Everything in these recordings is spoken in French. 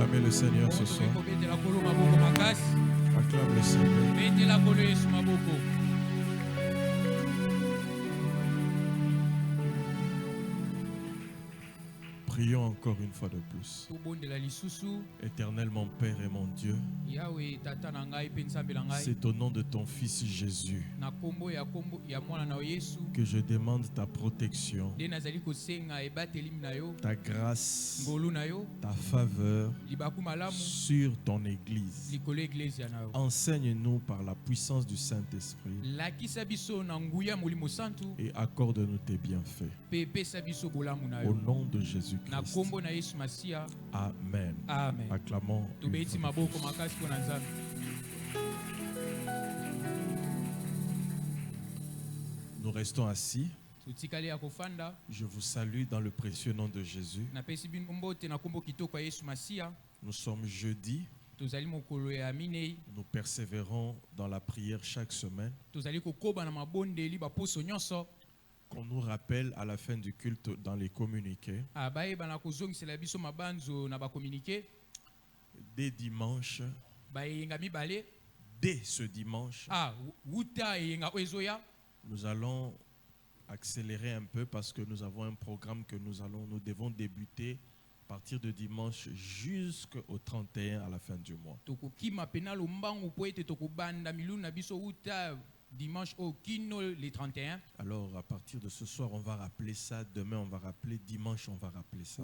acclamer le Seigneur ce soir. Acclame le Seigneur. Prions encore une fois de plus. Éternel mon Père et mon Dieu, c'est au nom de ton Fils Jésus que je demande ta protection, ta grâce, ta faveur sur ton Église. Enseigne-nous par la puissance du Saint-Esprit et accorde-nous tes bienfaits. Au nom de Jésus-Christ. Amen. Amen. Acclamons. Nous restons assis. Je vous salue dans le précieux nom de Jésus. Nous sommes jeudi. Nous persévérons dans la prière chaque semaine. Qu'on nous rappelle à la fin du culte dans les communiqués. Dès dimanche, dès ce dimanche, nous allons accélérer un peu parce que nous avons un programme que nous devons débuter à partir de dimanche jusqu'au 31 à la fin du mois. Dimanche au Kino les 31. Alors à partir de ce soir on va rappeler ça, demain on va rappeler, dimanche on va rappeler ça.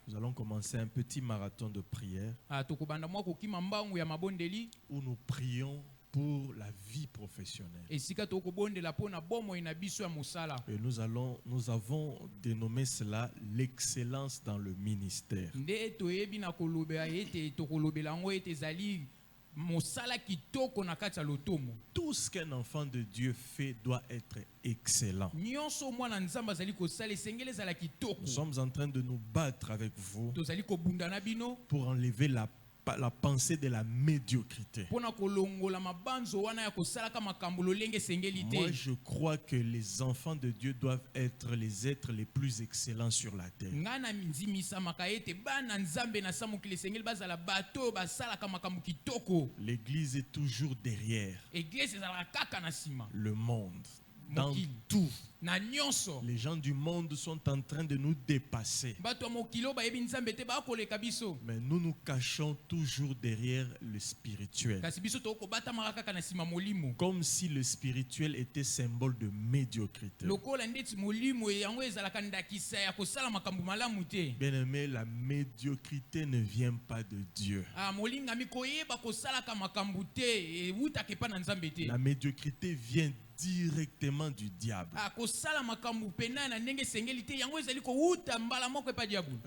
Nous allons commencer un petit marathon de prière où nous prions pour la vie professionnelle. Et nous avons dénommé cela l'excellence dans le ministère. Tout ce qu'un enfant de Dieu fait doit être excellent. Nous sommes en train de nous battre avec vous pour enlever la pensée de la médiocrité. Moi, je crois que les enfants de Dieu doivent être les êtres les plus excellents sur la terre. L'Église est toujours derrière le monde. Dans tout, les gens du monde sont en train de nous dépasser. Mais nous nous cachons toujours derrière le spirituel. Comme si le spirituel était symbole de médiocrité. Bien aimé, la médiocrité ne vient pas de Dieu. La médiocrité vient directement du diable.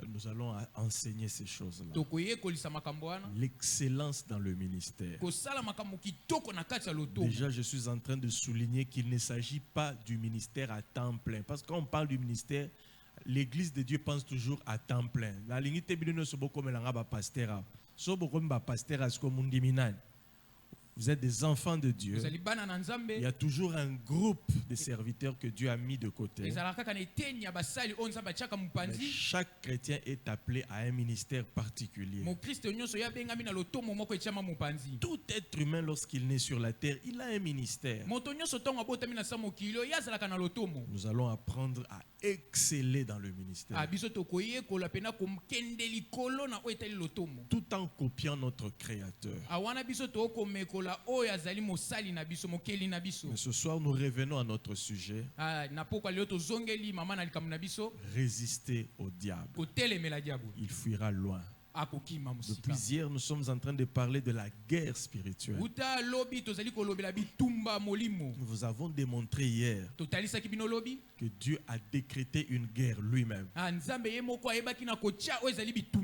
Nous allons enseigner ces choses-là. L'excellence dans le ministère. Déjà, je suis en train de souligner qu'il ne s'agit pas du ministère à temps plein. Parce que quand on parle du ministère, l'Église de Dieu pense toujours à temps plein. Vous êtes des enfants de Dieu. Il y a toujours un groupe de serviteurs que Dieu a mis de côté. Mais chaque chrétien est appelé à un ministère particulier. Tout être humain, lorsqu'il naît sur la terre, il a un ministère. Nous allons apprendre à exceller dans le ministère. Tout en copiant notre Créateur. Mais ce soir, nous revenons à notre sujet. Résister au diable. Il fuira loin. Depuis hier, nous sommes en train de parler de la guerre spirituelle. Nous vous avons démontré hier que Dieu a décrété une guerre lui-même.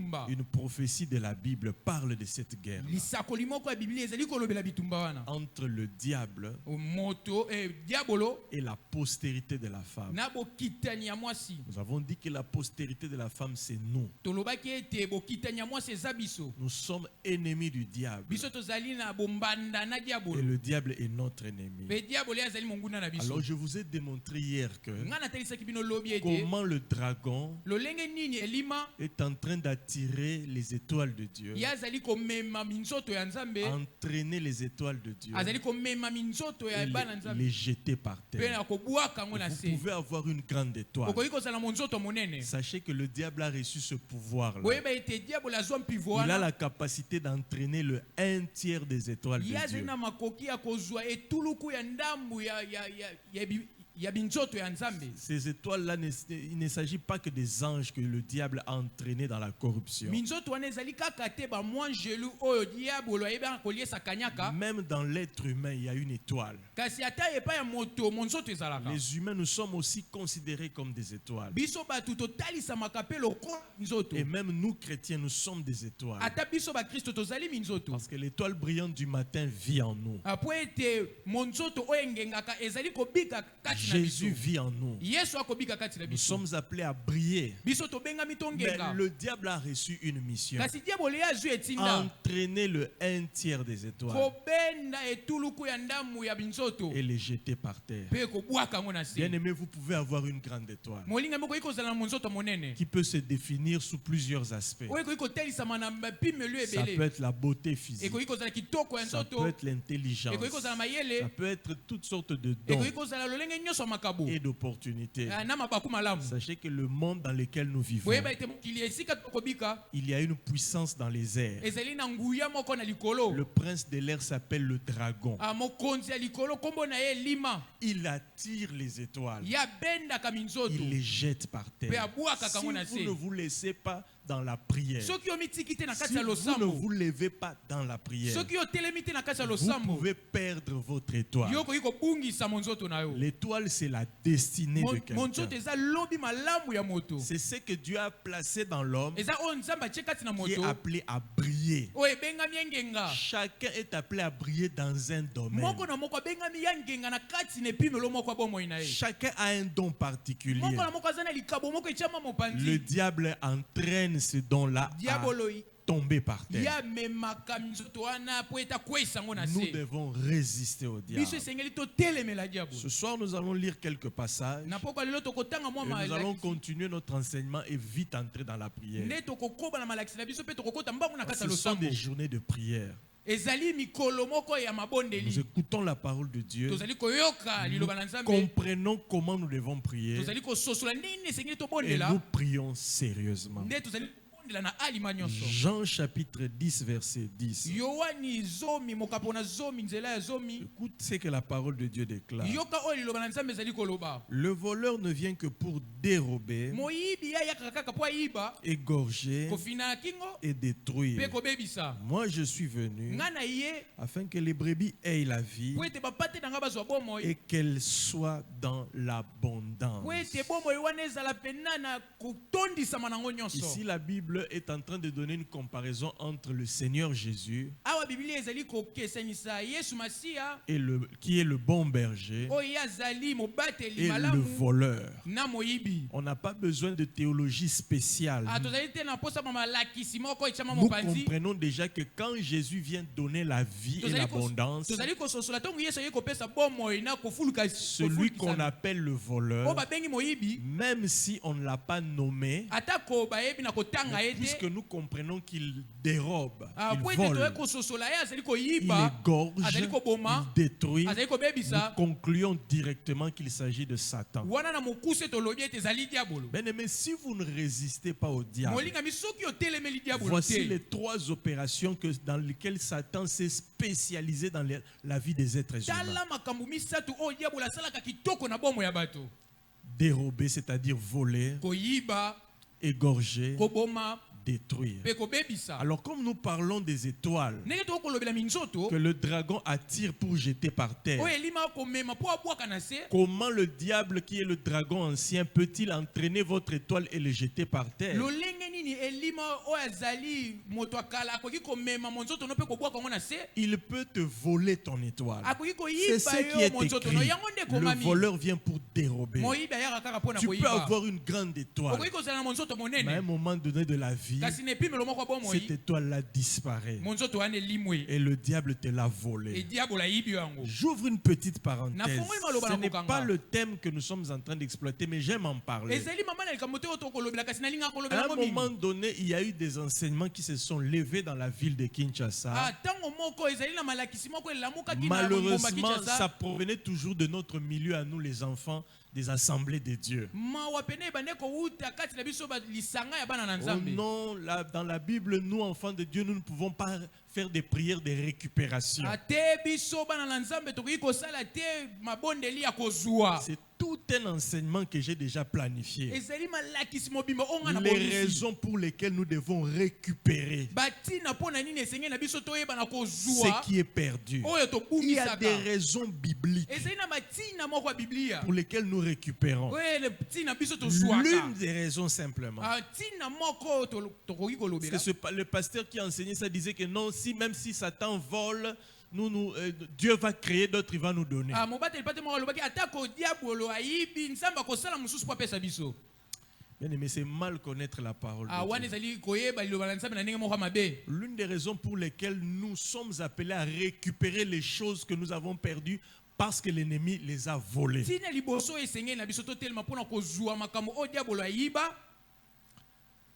bitumba. Une prophétie de la Bible parle de cette guerre Lisakoli moko ya Biblia ezali kolobela bitumba wana. entre le diable Moto diabolo et la postérité de la femme. na bokitani ya mwasi. Nous avons dit que la postérité de la femme, c'est nous. Tolobaki ete bokitani ya mwasi eza biso. Nous sommes ennemis du diable. Biso tozali na bombanda na Et diabolo. le diable est notre ennemi. Pe diabolo azali monguna na biso. Alors je vous ai démontré hier que Ngana talisaki bino lobi ete comment le dragon lolenge nini elima est en train d'attirer les étoiles de Dieu, yazali komema minzoto ya Nzambe. entraîner les étoiles de Dieu Azali komema minzoto ya et bana Nzambe. les jeter par Pe terre. na kobwaka ngo na Vous se. pouvez avoir une grande étoile. Okoki kozala monzoto monene. Sachez que le diable a reçu ce pouvoir-là. Boyeba ete diabolo azwa mpivo Il a wana. la capacité d'entraîner le 1/3 des étoiles de Yazali Dieu. na makoki ya kozwa etuluku ya ndambu ya binzoto ya Nzambe. Ces étoiles-là, il ne s'agit pas que des anges que le diable a entraînés dans la corruption. Minzoto wana ezali kaka te ba mwangelu oyo diabolo ayeba koliesa kanyaka. Même dans l'être humain, il y a une étoile. Kasi ata epa ya moto monzoto ezalaka. Les humains, nous sommes aussi considérés comme des étoiles. Biso batu totalisamaka pe lokola minzoto. Et même nous, chrétiens, nous sommes des étoiles. Ata biso ba Kristo tozali minzoto. Parce que l'étoile brillante du matin vit en nous. Apo ete monzoto oyo engengaka ezali kobika kati na biso. Jésus vit en nous. Yesu akobika kati na Nous biso. sommes appelés à briller. Biso tobengami Mais tongenga. le diable a reçu une mission. Kasi diabolo yazwi etinda. Entraîner le 1/3 des étoiles Kobenda etuluku ya ndamu ya binzoto. et les jeter par terre. Pe kobwaka ngo na se. Bien aimé, vous pouvez avoir une grande étoile Molinga moko iko zala na monzoto monene. qui peut se définir sous plusieurs aspects. Oyo iko telisama na bapimelu Ça peut ebele. être la beauté physique, Eko iko zala kitoko ya ça peut nzoto. être l'intelligence, Eko iko zala ça mayele. peut être toutes sortes de Eko dons iko zala lolenge nyonso makabo. et d'opportunités. Na mabaku malamu. Sachez que le monde dans lequel nous vivons, Boyeba ete mokili esika tokobika. il y a une puissance dans les airs. Ezali na nguya moko na likolo. Le prince de l'air s'appelle le dragon. Mokonzi ya likolo kombo na ye lima. Il attire les étoiles. Ya benda ka minzoto. Il les jette par Pe terre. abwaka Si kango na vous se. ne vous laissez pas dans la prière, Soki omitiki te na kati si ya vous ne losambo. vous levez pas dans la prière, Soki otelemi te na kati ya vous losambo. pouvez perdre votre étoile. Yoko iko bungisa monzoto na yo. L'étoile, c'est la destinée de Monzoto quelqu'un. eza lobi malamu ya moto. C'est ce que Dieu a placé dans l'homme Eza oyo Nzambe atie kati na qui est moto. appelé à briller. Oyo ebengami ya ngenga. Chacun est appelé à briller dans un domaine. Moko na moko abengami ya ngenga na kati na epimelo moko ya bomoi na ye. Chacun a un don particulier. Moko na moko aza na likabo moko etiama Le mopanzi. diable entraîne ce don-là à Diabolo tomber par terre. ya memaka minzoto wana po eta kwesa ngo na Nous se. devons résister au diable. Biso esengeli totelemela diabolo. Ce soir, nous allons lire quelques passages. Na poko lelo tokotanga mwa Et nous allons malakisi. continuer notre enseignement et vite entrer dans la prière. Nde tokokoba na malakisi na biso pe tokokota mbangu na kati ya Ce sont losambo. des journées de prière. Ezali mikolo moko ya Nous mabondeli. écoutons la parole de Dieu. Tozali koyoka Nous liloba na Nzambe. comprenons comment nous devons prier. Tozali kososola nini esengeli Et tobondela. nous prions sérieusement. Nde tozali kobondela na alima nyonso. Jean chapitre 10, verset 10. Yohani zomi mokapo na zomi nzela ya zomi. Écoute ce que la parole de Dieu déclare. Yoka oyo liloba na Nzambe ezali koloba. Le voleur ne vient que pour dérober, Moyibi ya yaka kaka po ayiba. égorger Kofina kingo et pe détruire. kobebisa. Moi, je suis venu Nga na ye afin que les brebis aient la vie po ete bapate na nga bazwa bomoi. et qu'elles soient dans l'abondance. Po ete bomoi wana ezala pena na kotondisama nango nyonso. Ici, la Bible est en train de donner une comparaison entre le Seigneur Jésus Awa Biblia ezali kokesanisa Yesu Masiya qui est le bon berger oyo azali mobateli et le malamu voleur. na moyibi. On n'a pas besoin de théologie spéciale. Tozali te na posa ba malakisi moko etiama Nous mopanzi. comprenons déjà que quand Jésus vient donner la vie et l'abondance, Tozali kososola tongo Yesu aye kopesa bomoi na kofuluka celui qu'on appelle le o voleur, babengi moyibi même si on ne l'a pas nommé, atako bayebi na kotanga puisque ete nous comprenons qu'il dérobe, il po ete vole, toye kososola ye azali il koyiba égorge, azali koboma il détruit, azali nous kobebisa concluons directement qu'il s'agit de Satan. wana na mokuse tolobi ete ezali diabolo. Bien-aimé, si vous ne résistez pas au diable, molingami soki otelemeli diabolo voici te les trois opérations dans lesquelles Satan s'est spécialisé dans la vie des êtres humains. tala makambo misato oyo diabolo asalaka kitoko na bomo ya bato. Dérober, c'est-à-dire voler, Koyiba, égorger, koboma détruire. pe kobebisa. Alors comme nous parlons des étoiles Ndenge tokolobela minzoto que le dragon attire pour jeter par terre, oyo elima komema po abwaka na se. comment le diable qui est le dragon ancien peut-il entraîner votre étoile et le jeter par terre? Lolenge nini nini elima o azali moto akala akoki komema monzoto no pe kobwa kongo na se. Il peut te voler ton étoile. Akoki C'est koyiba ce qui yo est monzoto no écrit. yango nde Le komami. voleur vient pour dérober. Moyiba yaka kaka pona Tu peux koyiba. avoir une grande étoile. Okoki kozala na monzoto Mais à un monene. moment donné de la vie, Kasi ne pime lo moko bo cette moyi. étoile-là disparaît. Monzoto wane limwe. Et le diable te l'a E volé. diable yibi yango. J'ouvre une petite parenthèse. Ce Ce n'est pas le thème que nous sommes en train d'exploiter, mais j'aime en parler. Ezali mama na likamote oto kolobela kasi na linga À kolobela un ngo mingi. moment donné, il y a eu des enseignements qui se sont levés dans la ville de Kinshasa. Ah, tango moko ezali na malakisi moko elamuka kina ngomba Malheureusement, Kinshasa. ça provenait toujours de notre milieu à nous, les enfants des assemblées de Dieu. Mawa pene bande ko uta kati na biso ba lisanga ya bana na Oh Nzambe. non, dans la Bible, nous, enfants de Dieu, nous ne pouvons pas faire des prières de récupération. Ate biso bana na Nzambe tokoki kosala te mabondeli ya kozwa. C'est tout un enseignement que j'ai déjà planifié. Ezali malakisi mobimba onga na Les bonisi. raisons pour lesquelles nous devons récupérer Batina pona nini esenge na biso toyeba na ce kozwa. qui est perdu. Oyo Il y a des tobumisaka. raisons bibliques Ezali na batina moko ya Biblia. pour lesquelles nous récupérons. Oyo le tina biso L'une tozwaka. des raisons simplement. Ah, tina moko tokoki Parce kolobela. que le pasteur qui a enseigné ça disait que non, même si Satan vole, Dieu va créer d'autres, il va nous donner. Ah, mobateli pate moko alobaki atako diabolo ayibi Nzambe akosala mosusu po apesa biso. Bien aimé, c'est mal connaître la parole Ah, de wana Dieu. ezali koyeba liloba la Nzambe na ndenge moko ya mabe. L'une des raisons pour lesquelles nous sommes appelés à récupérer les choses que nous avons perdues parce que l'ennemi les a volées. Tina liboso esenge na biso totelema mpona kozwa makambo o diabolo ayiba.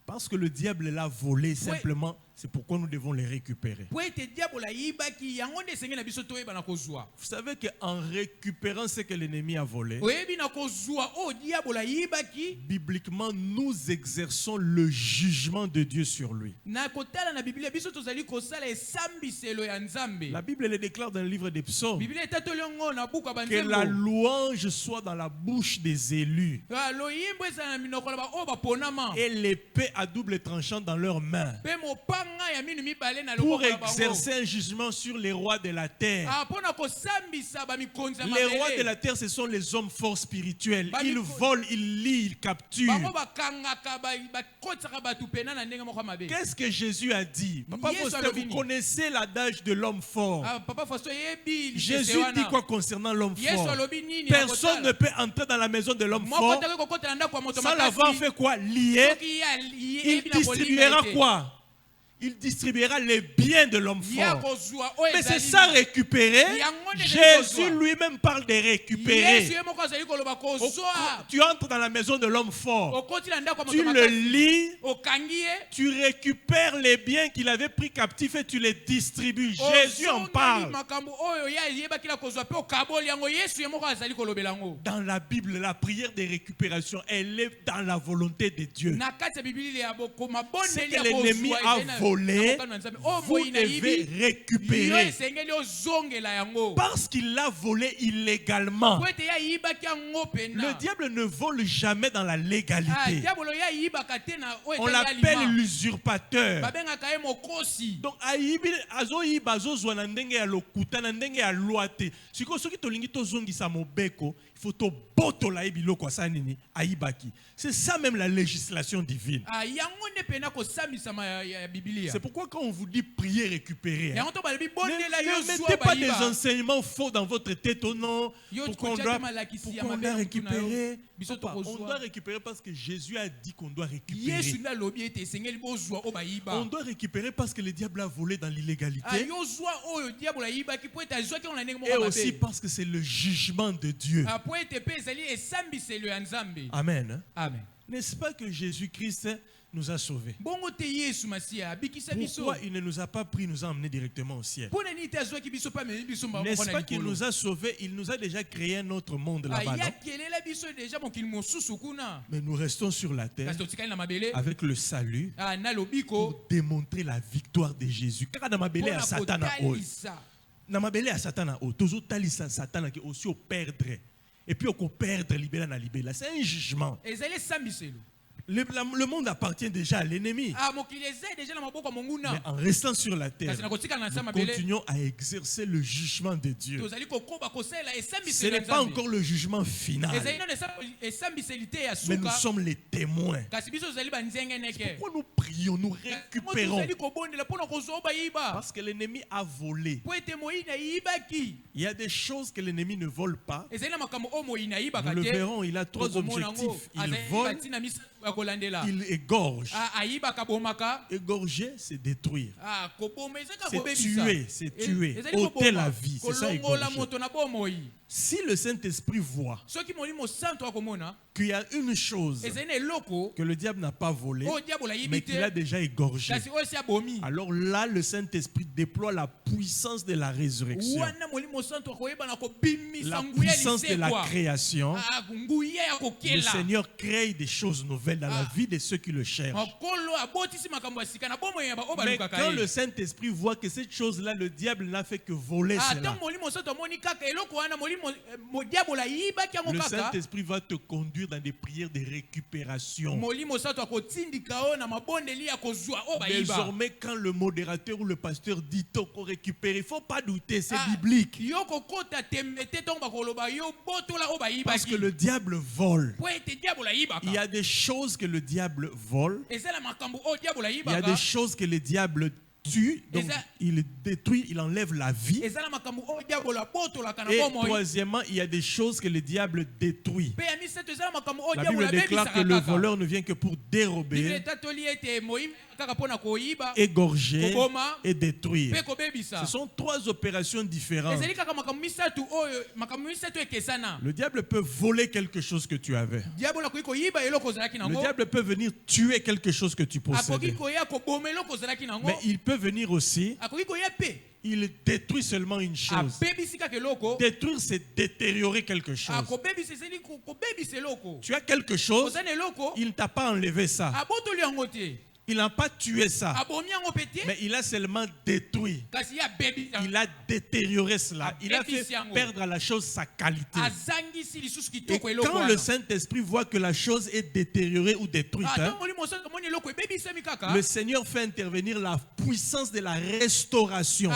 Parce que le diable l'a volé simplement, c'est pourquoi nous devons les récupérer. Po ete diabolo ayibaki yango nde esenge na biso toyeba na kozwa. Vous savez qu'en récupérant ce que l'ennemi a volé, Oyebi na kozwa o diabolo ayibaki. bibliquement, nous exerçons le jugement de Dieu sur lui. Na kotala na Biblia biso tozali kosala esambiselo ya Nzambe. La Bible le déclare dans le livre des psaumes Biblia etatoli yango na buku ya que la banzembo. louange soit dans la bouche des élus Loyimbo ezala na minoko na ba o baponama. et l'épée à double tranchant dans leurs mains Pe mopanga ya minu mibale na pour loboko na bango. exercer un jugement sur les rois de la terre. Ah, pona kosambisa ba mikonzi ya Les rois mabele. de la terre, ce sont les hommes forts spirituels. Bah, Ils volent, ils lient, ils capturent. Bango bakangaka bakotisaka bato pena na ndenge moko ya mabe. Qu'est-ce que Jésus a dit? Papa Yesu Faustin, alobi vous nini? connaissez l'adage de l'homme fort. Ah, Papa Faustin yebi Jésus dit quoi concernant l'homme Yesu fort? alobi nini? Personne ne peut entrer dans la maison de l'homme fort Moko kokota na ndako ya moto sans l'avoir fait quoi? Lier. Soki ya Il distribuera quoi? Il distribuera les biens de l'homme Ya fort. kozwa o Mais c'est ezali. ça récupérer. Yango nde Jésus kozwa. lui-même parle de Yesu récupérer. ye moko azali koloba kozwa. Tu entres dans la maison de l'homme fort. Okoti na ndako ya Tu moto le makasi. lis. Okangi ye. Tu récupères les biens qu'il avait pris captifs et tu les distribues. Jésus en Ozongeli parle. makambo oyo ya yebaki la kozwa pe okaboli yango Yesu ye moko azali kolobela yango. Dans la Bible, la prière de récupération, elle est dans la volonté de Dieu. Na kati ya Biblia ya boko Ce mabondeli que ya l'ennemi kozwa a ezali na- volé, na mokano ya Nzambe. O vous boyi na devez yibi. Yo récupérer. esengeli ozongela yango. Parce qu'il l'a volé illégalement. Po ete ya yibaki yango pena. Le diable ne vole jamais dans la Ah, légalité. diabolo ya yibaka te na o On etali l'appelle alima. l'usurpateur. Babengaka ye mokosi. Donc ayibi azoyiba azozwa na ndenge ya lokuta na ndenge ya loi te. Siko soki tolingi tozongisa mobeko, il faut tobotola ye biloko asala nini ayibaki. C'est ça même la législation divine. Ah, yango ne pena kosambisama ya Biblia. C'est pourquoi quand on vous dit prier, récupérer, hein, Yango to balobi bondela yo ne zwa mettez pas des bayiba. enseignements faux dans votre tête. Oh non, Yo pourquoi on kotia doit, te malakisi ya pourquoi on mabe doit na mutuna yo. récupérer? Biso Papa, on tokozwa. doit récupérer parce que Jésus a dit qu'on doit récupérer. Yesu nde alobi ete esengeli bozwa o bayiba. On doit récupérer parce que le diable a volé dans Ah, l'illégalité. yo zwa oyo diabolo ayibaki po ete azwaki yango na ndenge Et moko aussi mabe. parce que c'est le jugement de Dieu. Ah, po ete pe ezali esambiselo ya Nzambe. Amen. hein? Amen. N'est-ce pas que Jésus-Christ nous a sauvés? Bongo te Yesu Masiya abikisa biso. Pourquoi il ne nous a pas pris, nous a emmenés directement au ciel? Pona nini te azwaki biso pa memi biso mba N'est-ce moko na pas qu'il likolo. nous a sauvés? Il nous a déjà créé un autre monde Ah, là-bas, non? yakelela biso deja mokili mosusu kuna. Mais nous restons sur la terre Kasi totikali na mabele. avec le salut Ah, na lobiko. pour démontrer la victoire de Jésus. Kaka na mabele ya Pona Satan na oyo. kotalisa. Na mabele ya Satan na oyo. Tozo talisa Satan qui aussi au perdre. Et puis on perdre libéra na libéla. C'est un jugement. Ezali esambiselo. Le monde appartient déjà à l'ennemi. Mais en restant sur la terre, nous continuons à exercer le jugement de Dieu. Ce n'est pas encore le jugement final. Mais nous sommes les témoins. Pourquoi nous prions, nous récupérons? Parce que l'ennemi a volé. Il y a des choses que l'ennemi ne vole pas. Nous le verrons, il a 3 objectifs. Il vole, il égorge. Égorger, c'est détruire. C'est tuer, ôter la vie. C'est ça, égorger. Si le Saint-Esprit voit qu'il y a une chose que le diable n'a pas volée, mais qu'il a déjà égorgé, alors là, le Saint-Esprit déploie la puissance de la résurrection, la puissance de la création. Le Seigneur crée des choses nouvelles dans la vie de ceux qui le cherchent. Mais quand le Saint-Esprit voit que cette chose-là, le diable n'a fait que voler cela, le Saint-Esprit va te conduire dans des prières de récupération. Désormais, quand le modérateur ou le pasteur dit qu'on récupère, il ne faut pas douter, c'est biblique. Parce que le diable vole. Il y a des choses que le diable vole. Il y a des choses que le diable tue, donc il détruit, il enlève la vie. Et troisièmement, il y a des choses que le diable détruit. La Bible déclare que le voleur ne vient que pour dérober, égorger et détruire. Ce sont 3 opérations différentes. Le diable peut voler quelque chose que tu avais. Le diable peut venir tuer quelque chose que tu possédais. Mais il peut venir aussi, il détruit seulement une chose. Détruire, c'est détériorer quelque chose. Tu as quelque chose, il ne t'a pas enlevé ça. Il n'a pas tué ça, mais il a seulement détruit. Il a détérioré cela. Il a fait perdre à la chose sa qualité. Et quand le Saint-Esprit voit que la chose est détériorée ou détruite, le Seigneur fait intervenir la puissance de la restauration.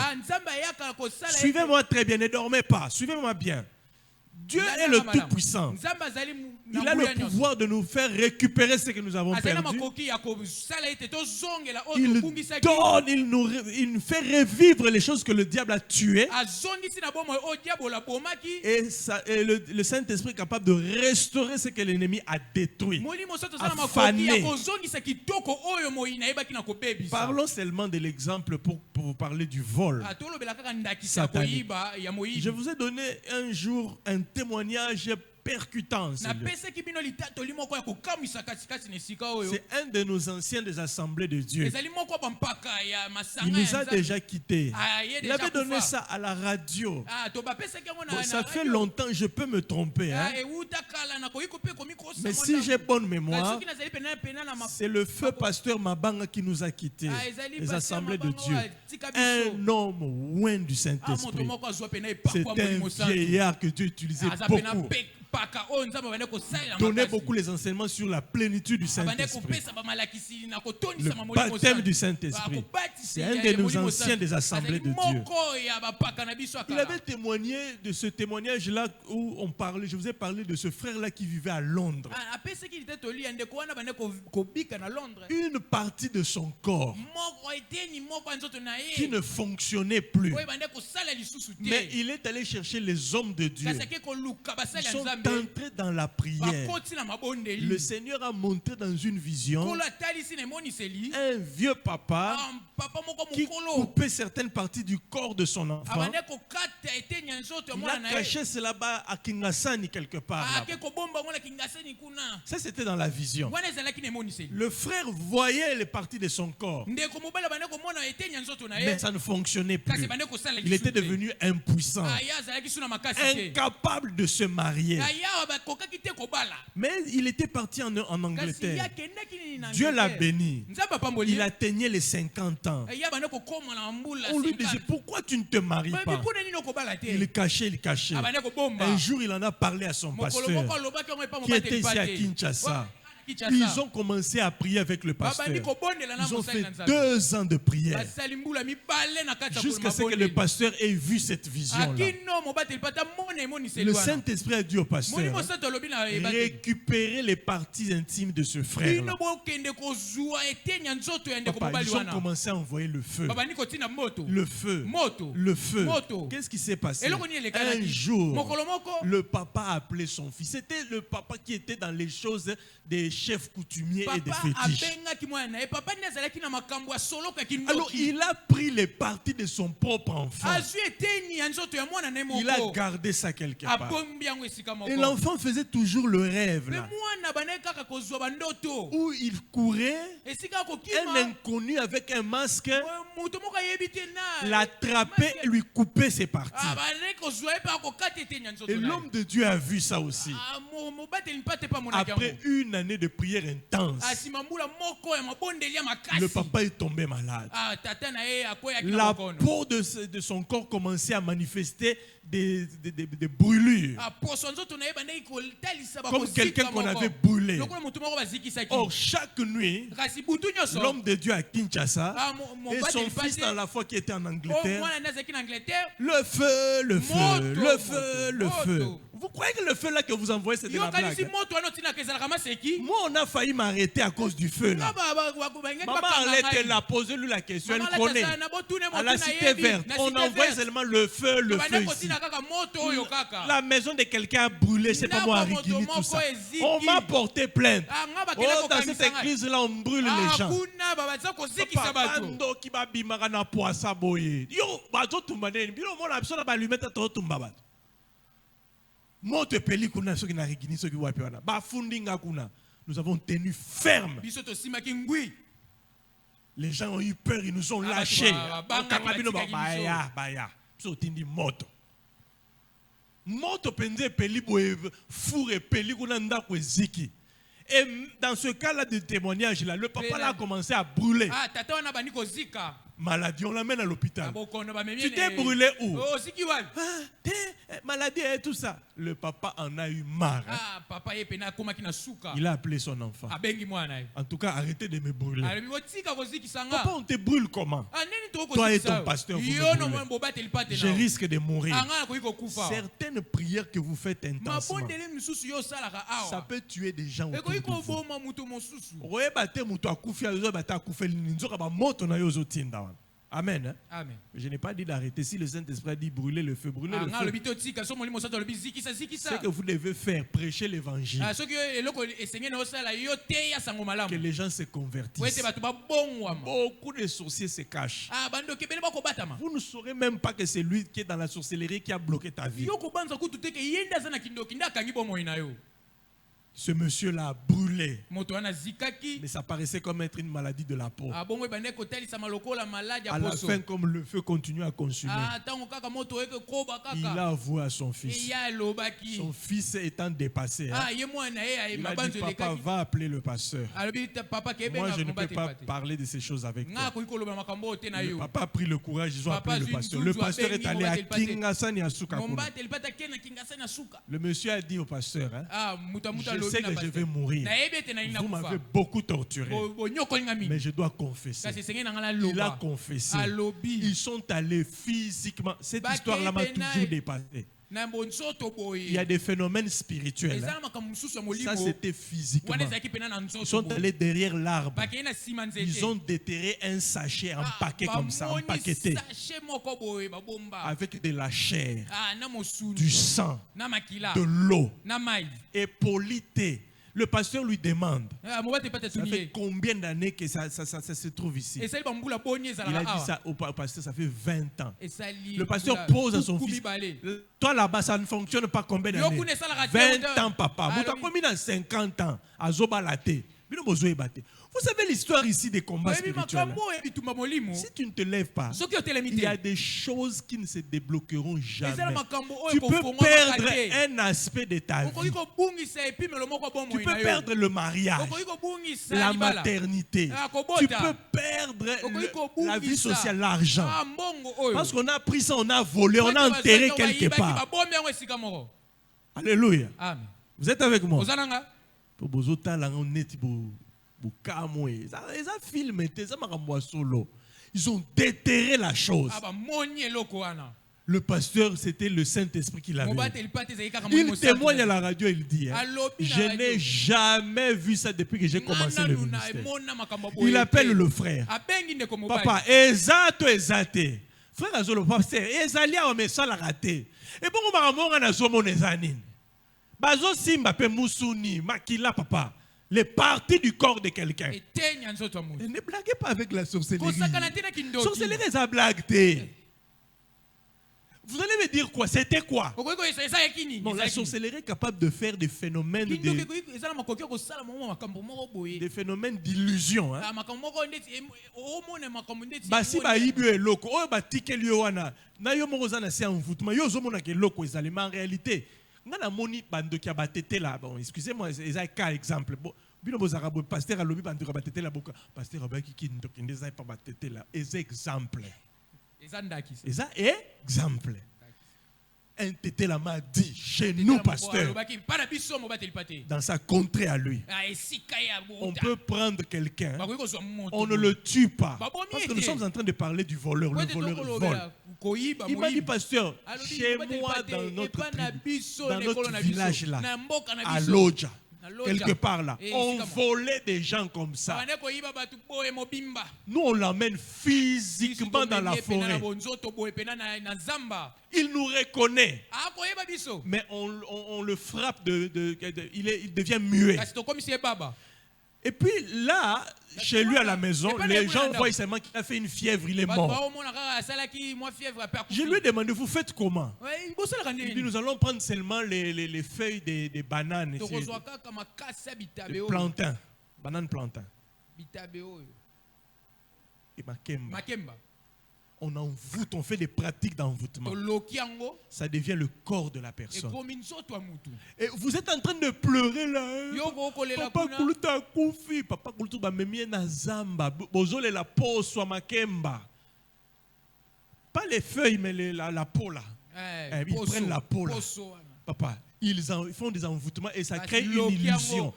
Suivez-moi très bien, ne dormez pas. Suivez-moi bien. Dieu est le Tout-Puissant. Il a le pouvoir de nous faire récupérer ce que nous avons perdu. Il donne, il nous fait revivre les choses que le diable a tuées. Et le Saint-Esprit est capable de restaurer ce que l'ennemi a détruit, affané. Parlons seulement de l'exemple pour vous parler du vol satanique. Je vous ai donné un jour un témoignage percutant. C'est un de nos anciens des assemblées de Dieu. Il nous a déjà quittés. Il avait donné ça à la radio. Bon, ça fait longtemps, je peux me tromper. Mais si j'ai bonne mémoire, c'est le feu pasteur Mabanga qui nous a quittés. Les assemblées de Dieu. Un homme loin du Saint-Esprit. C'est un vieillard que Dieu utilisait beaucoup. Donnez beaucoup les enseignements sur la plénitude du Saint-Esprit. Le baptême du Saint-Esprit. C'est un de nos anciens des assemblées de Dieu. Il avait témoigné de ce témoignage-là où on parlait, je vous ai parlé de ce frère-là qui vivait à Londres. Une partie de son corps qui ne fonctionnait plus. Mais il est allé chercher les hommes de Dieu. Ils sont entrés dans la prière. Le Seigneur a montré dans une vision un vieux papa qui coupait certaines parties du corps de son enfant. Il a caché cela là-bas à Kingasani quelque part. Ça, c'était dans la vision. Le frère voyait les parties de son corps, mais ça ne fonctionnait plus. Il était devenu impuissant, incapable de se marier. Mais il était parti en Angleterre. Dieu l'a béni. Il atteignait les 50 ans. On lui disait, pourquoi tu ne te maries pas? Il cachait. Un jour, il en a parlé à son pasteur qui était ici à Kinshasa. Ils ont commencé à prier avec le pasteur. Ils ont fait 2 ans de prière. Jusqu'à ce que le pasteur ait vu cette vision-là. Le Saint-Esprit a dit au pasteur, récupérer les parties intimes de ce frère-là. Papa, ils ont commencé à envoyer le feu. Le feu. Le feu. Qu'est-ce qui s'est passé? Un jour, le papa a appelé son fils. C'était le papa qui était dans les choses des chefs coutumiers et des fétiches. Alors il a pris les parties de son propre enfant. Il a gardé ça quelque part. Et l'enfant faisait toujours le rêve là, où il courait, un inconnu avec un masque l'attrapait et lui coupait ses parties. Et l'homme de Dieu a vu ça aussi. Après une année de prière intense, le papa est tombé malade. La peau de son corps commençait à manifester des brûlures, comme quelqu'un qu'on avait brûlé. Or, chaque nuit, l'homme de Dieu à Kinshasa et son fils dans la foi qui était en Angleterre, le feu, le feu, le feu, le feu. Vous croyez que le feu là que vous envoyez, c'est de la blague? Moi, on a failli m'arrêter à cause du feu là. Maman Arlette l'a posé lui la question, elle connaît. À la cité verte, on envoie seulement le feu ici. La maison de quelqu'un a brûlé, c'est pas moi, Arigini, tout ça. On m'a porté plainte. Oh, dans cette église là, on brûle les gens. Nous avons tenu ferme. Les gens ont eu peur, ils nous ont lâchés. Et dans ce cas-là de témoignage là, le papa là a commencé à brûler. Maladie, on l'amène à l'hôpital. Tu t'es brûlé où? Maladie et tout ça. Le papa en a eu marre. Il a appelé son enfant. En tout cas, arrêtez de me brûler. Papa, on te brûle comment? Toi et ton pasteur, vous me brûlez. Je risque de mourir. Certaines prières que vous faites intensement, ça peut tuer des gens autour de vous. Amen. Amen. Je n'ai pas dit d'arrêter. Si le Saint-Esprit a dit brûler le feu, brûler le feu. Ce que vous devez faire, prêcher l'évangile. Que les gens se convertissent. Beaucoup de sorciers se cachent. Vous ne saurez même pas que c'est lui qui est dans la sorcellerie qui a bloqué ta vie. Ce monsieur-là a brûlé. Mais ça paraissait comme être une maladie de la peau. À la fin, comme le feu continue à consumer, il a avoué à son fils. Son fils étant dépassé, il a dit, papa, va appeler le pasteur. Moi, je ne peux pas parler de ces choses avec toi. Le papa a pris le courage, ils ont appelé le pasteur. Le pasteur est allé à Kingasani à Soukakuna. Le monsieur a dit au pasteur, je sais que je vais mourir. Vous m'avez beaucoup torturé. Mais je dois confesser. Il a confessé. Ils sont allés physiquement. Cette histoire-là m'a toujours dépassé. Il y a des phénomènes spirituels. Ça, c'était physiquement. Ils sont allés derrière l'arbre. Ils ont déterré un sachet empaqueté comme ça, empaqueté, avec de la chair, du sang, de l'eau, épauleté. Le pasteur lui demande, ça fait combien d'années que ça se trouve ici? Il a dit ça au pasteur, ça fait 20 ans. Le pasteur pose à son fils, toi là-bas, ça ne fonctionne pas combien d'années? 20 ans, papa. Vous avez combien dans 50 ans? Vous savez l'histoire ici des combats spirituels. Si tu ne te lèves pas, il y a des choses qui ne se débloqueront jamais. Tu peux perdre un aspect de ta vie. Tu peux perdre le mariage, la maternité. Tu peux perdre la vie sociale, l'argent. Parce qu'on a pris ça, on a volé, on a enterré quelque part. Alléluia. Vous êtes avec moi? Pour bozota la net bo kamwe. Ça film était ça makambo solo. Ils ont déterré la chose. Le pasteur, c'était le Saint-Esprit qui l'avait. Il témoigne à la radio, il dit, je n'ai jamais vu ça depuis que j'ai commencé le ministère. Il appelle le frère. Papa, ezate. Frère Azolo, pasteur, ezalia o me sala raté. Et bon, on va mon ezanine. Bazo simba pe musuni, makila papa. Les parties du corps de quelqu'un. Ne blaguez pas avec la sorcellerie. Sorcellerie, ça blague. Vous allez me dire quoi? C'était quoi? Non, la sorcellerie est capable de faire des phénomènes des phénomènes d'illusion. Hein? Basi ba ibu eloko, o ba tikeli wana. Na yo morozana c'est envoûtement. Yo zomona ke loko ezali, mais en réalité, ngana moni bando ki abatete là. Bon, excusez-moi, c'est un cas exemple. Bon, bino bozara bo pasteur alobi bando ki abatete là boka. Pasteur abaki ki ndokende za pa batete là. Ez exemple. Eza exemple. Un tété là m'a dit chez nous pasteur. Dans sa contrée à lui. On peut prendre quelqu'un. On ne le tue pas. Parce que nous sommes en train de parler du voleur. Le voleur vole. Il m'a dit pasteur, chez moi dans notre tribu, dans notre village là, à Lodja, quelque part là, on volait des gens comme ça. Nous on l'emmène physiquement dans la forêt. Il nous reconnaît, mais on le frappe il devient muet. Et puis là, chez lui à la maison, les gens voient seulement qu'il a fait une fièvre, il est mort. Je lui ai demandé, vous faites comment? Il dit, nous allons prendre seulement les feuilles des bananes, des plantains, bananes plantains. Et makemba. On envoûte, on fait des pratiques d'envoûtement. Ça devient le corps de la personne. Et vous êtes en train de pleurer là. Papa Kuluta Koufi, Papa Kuluta Bamemie na Zamba, Bozole la peau soit makemba. Pas les feuilles, mais la peau là. Ils prennent la peau là. Papa, ils font des envoûtements et ça crée une illusion.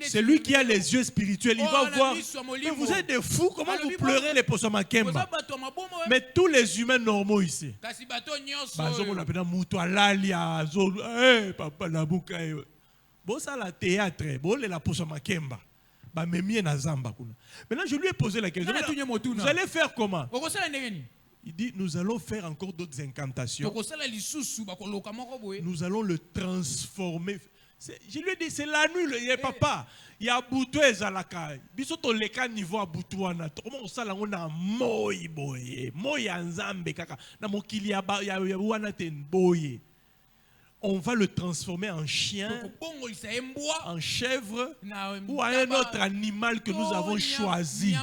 C'est lui qui a les yeux spirituels. Il va voir. Mais vous êtes des fous. Comment vous pleurez les poissons makemba? Mais tous les humains normaux ici. Papa Nabuka. Bon, ça la théâtre. Bon, la poisson makemba. Maintenant, je lui ai posé la question. Vous allez faire comment? Il dit, nous allons faire encore d'autres incantations. Nous allons le transformer. Je lui ai dit, c'est la nuit, il y a papa. Il y a Boutou et Zalaka. Bisoto leka niveau à Boutouana. Comment on sait là, on a Moï boye. Moï Anzambe kaka. Na mokili ya wana ten boye. On va le transformer en chien, en chèvre ou à un autre animal que nous avons choisi.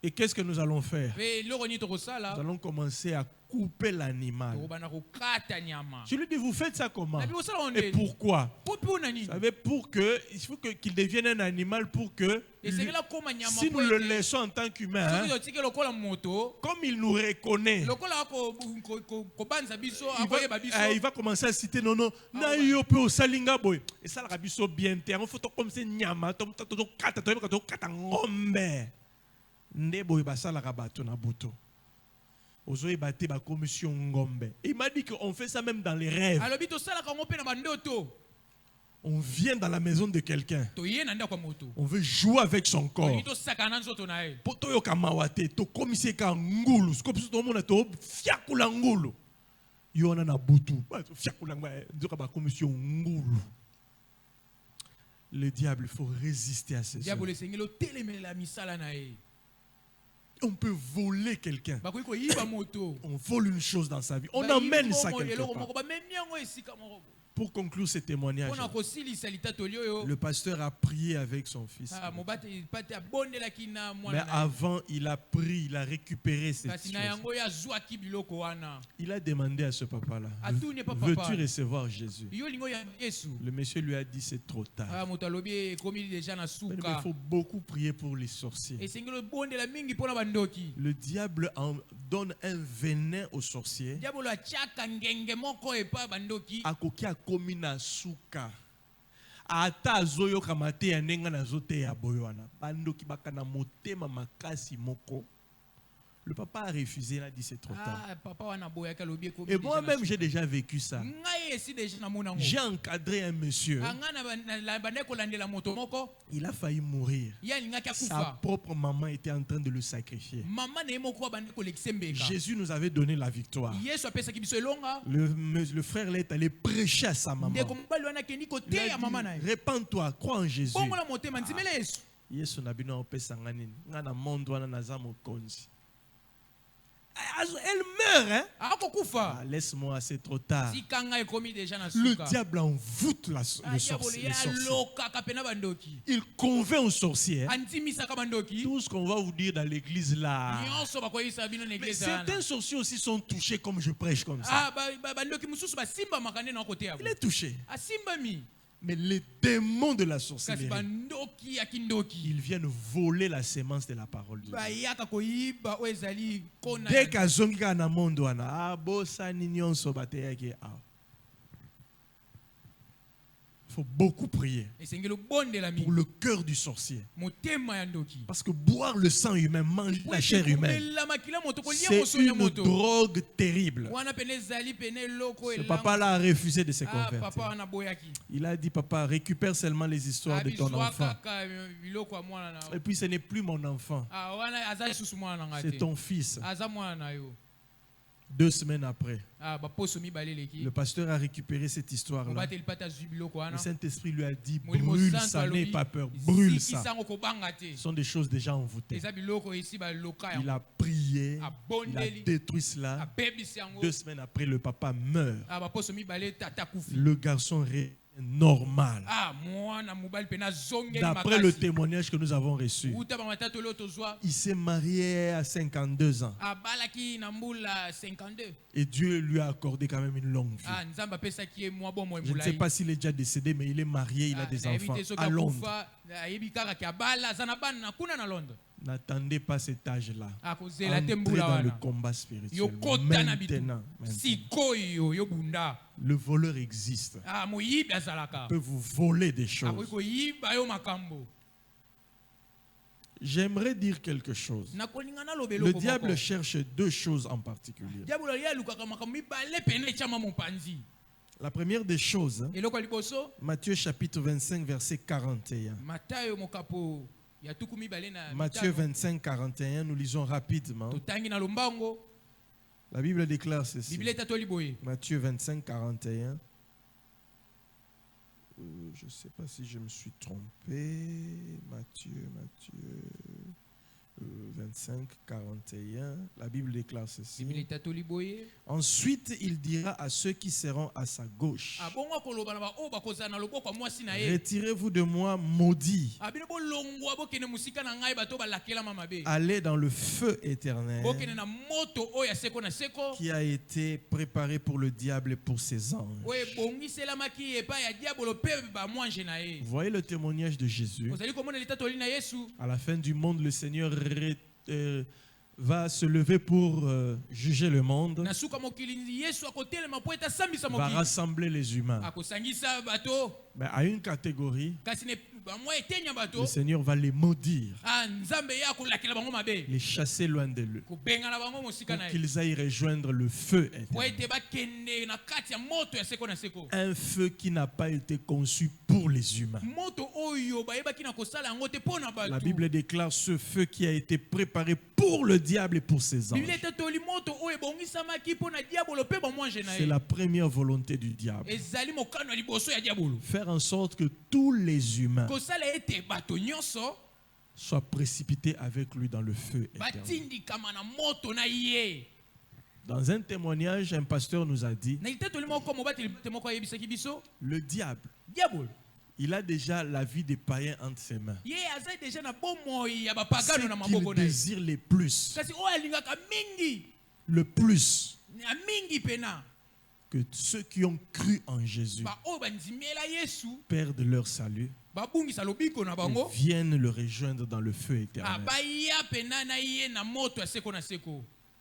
Et qu'est-ce que nous allons faire? Nous allons commencer à couper l'animal. Je lui dis, vous faites ça comment? Et pourquoi? Vous savez, il faut qu'il devienne un animal pour que, si nous le laissons en tant qu'humain, comme il nous reconnaît, il va commencer à citer non, et ça la biso bien terre. Il faut comme c'est nyama, il m'a dit qu'on fait ça même dans les rêves. On vient dans la maison de quelqu'un. On veut jouer avec son corps. Le diable, il faut résister à ces choses. On peut voler quelqu'un. On vole une chose dans sa vie. On emmène ça quelque part. Pour conclure ce témoignage, le pasteur a prié avec son fils. Mais avant, il a pris, il a récupéré cette chose. Il a demandé à ce papa-là, veux-tu recevoir Jésus? Le monsieur lui a dit, c'est trop tard. Mais il faut beaucoup prier pour les sorciers. Le diable donne un venin aux sorciers. ata azoyoka mate ya ndenge nazote ya boywana bandoki bakana motema makasi moko. Le papa a refusé, il a dit c'est trop tard. Et moi-même, j'ai déjà vécu ça. J'ai encadré un monsieur. Il a failli mourir. Sa propre maman était en train de le sacrifier. Jésus nous avait donné la victoire. Le frère est allé prêcher à sa maman. Répands-toi, crois en Jésus. Elle meurt, hein? Laisse-moi, c'est trop tard. Le diable envoûte les sorciers. Il convainc aux sorciers. Tout ce qu'on va vous dire dans l'église là. Mais certains sorciers aussi sont touchés comme je prêche comme ça. Il est touché. Mais les démons de la sorcellerie, ils viennent voler la sémence de la parole de Dieu. Dès qu'ils ont un monde, il faut beaucoup prier pour le cœur du sorcier. Parce que boire le sang humain, manger la chair humaine, c'est une drogue terrible. Ce papa-là a refusé de se convertir. Il a dit, papa, récupère seulement les histoires de ton enfant. Et puis ce n'est plus mon enfant. C'est ton fils. 2 semaines après, le pasteur a récupéré cette histoire-là. Le Saint-Esprit lui a dit, brûle ça, n'aie pas peur, brûle ça. Ce sont des choses déjà envoûtées. Il a prié, il a détruit cela. 2 semaines après, le papa meurt. Le garçon normal. D'après le témoignage que nous avons reçu, il s'est marié à 52 ans. Et Dieu lui a accordé quand même une longue vie. Je ne sais pas s'il est déjà décédé, mais il est marié, il a des enfants à Londres. N'attendez pas cet âge-là. Entrez dans le combat spirituel. Maintenant. Le voleur existe. Il peut vous voler des choses. J'aimerais dire quelque chose. Le diable cherche 2 choses en particulier. La première des choses, Matthieu chapitre 25, verset 41. Matthieu 25, 41, nous lisons rapidement. La Bible déclare ceci. Matthieu 25, 41. Je ne sais pas si je me suis trompé. Matthieu 25, 41. La Bible déclare ceci. Ensuite, il dira à ceux qui seront à sa gauche, retirez-vous de moi, maudits. Allez dans le feu éternel qui a été préparé pour le diable et pour ses anges. Vous voyez le témoignage de Jésus. À la fin du monde, le Seigneur va se lever pour juger le monde, va rassembler les humains. Mais à une catégorie, le Seigneur va les maudire, les chasser loin de lui, pour qu'ils aillent rejoindre le feu éternel. Un feu qui n'a pas été conçu pour les humains. La Bible déclare ce feu qui a été préparé pour le diable et pour ses anges. C'est la première volonté du diable. Faire en sorte que tous les humains soient précipités avec lui dans le feu éternel. Dans un témoignage, un pasteur nous a dit, le diable, il a déjà la vie des païens entre ses mains. Ce qu'il désire le plus, que ceux qui ont cru en Jésus perdent leur salut et viennent le rejoindre dans le feu éternel.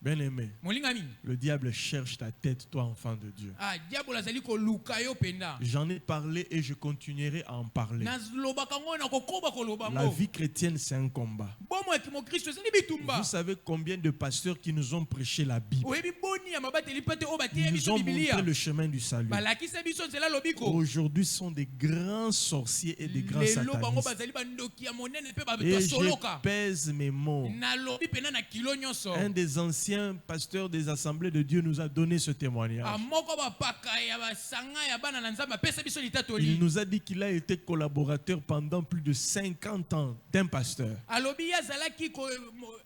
Bien-aimé, Molingami. le diable cherche ta tête, toi enfant de Dieu. Ah, diable azali ko luka yo penda. J'en ai parlé et je continuerai à en parler. Nazloba kango na kokoba koloba La ngo. vie chrétienne, c'est un combat. Bomo ya kimo Kristo ezali bitumba. Vous savez combien de pasteurs qui nous ont prêché la Bible. Oyebi boni ya mabateli pete o batie Ils nous biso ont Biblia. montré le chemin du salut. Balakisa biso nzela lobiko. Aujourd'hui, ce sont des grands sorciers et des grands Lelo bango satanistes. bazali bandoki ya monene pe Et ba je soloka. pèse mes mots. Na lobi pena na kilo nyonso. Un des anciens pasteurs des assemblées de Dieu nous a donné ce témoignage. Amoko bapaka ya basanga ya bana na nzamba pesa biso Il litatoli. nous a dit qu'il a été collaborateur pendant plus de 50 ans d'un pasteur. Alobi azalaki ko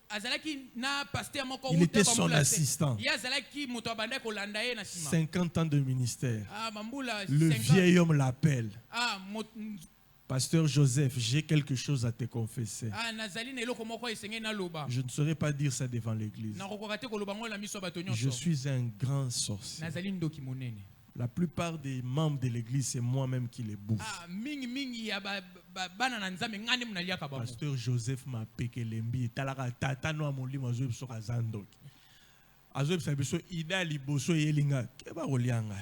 azalaki na pasteur moko Il était son assistant. Ya azalaki moto abanda ko landa ye na sima. 50 ans de ministère. Ah mambula Le 50. vieil homme l'appelle. Ah Pasteur Joseph, j'ai quelque chose à te confesser. ah nazali na eloko moko esenge na loba. Je ne saurais pas dire ça devant l'église. Na kokoka te koloba ngo na miso bato Je nyonso. suis un grand sorcier. Nazali ndoki monene. La plupart des membres de l'église, c'est moi-même qui les bouffe. Ah mingi ya bana na nzambe ngane munaliaka bango. Pasteur Joseph m'a péqué l'embi. Talaka tata no amolimo azo biso kazandoki. Azo biso ida liboso yelinga. Keba olianga.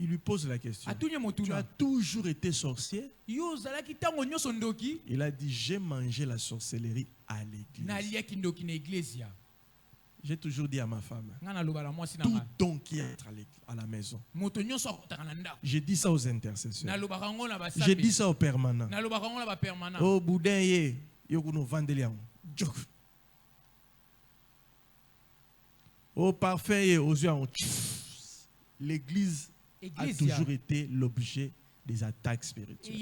Il lui pose la question. Tu as toujours été sorcier? Yo zalaki tango nyonso ndoki. Il a dit, j'ai mangé la sorcellerie à l'église. Naliaki ndoki na iglesia. J'ai toujours dit à ma femme, Ngana loba la mwasi na tout nga. don qui entre à la maison. Moto nyonso akotaka na ndako. J'ai dit ça aux intercesseurs. Na loba kango na basambi. J'ai dit ça aux permanents. Na loba kango na ba permanent. Oh, boudin ye, yokuno vandeli yango. Djok. Oh, parfum ye, aux yeux yango. L'église a toujours été l'objet des attaques spirituelles.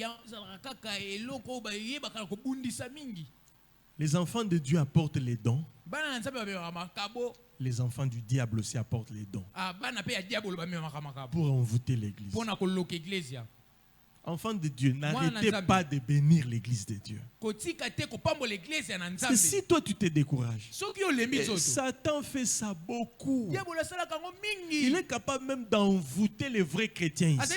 Les enfants de Dieu apportent les dons. Les enfants du diable aussi apportent les dons pour envoûter l'église. Enfants de Dieu, n'arrêtez pas de bénir l'église de Dieu. Parce que si toi tu te décourages, Satan fait ça beaucoup. Il est capable même d'envoûter les vrais chrétiens ici.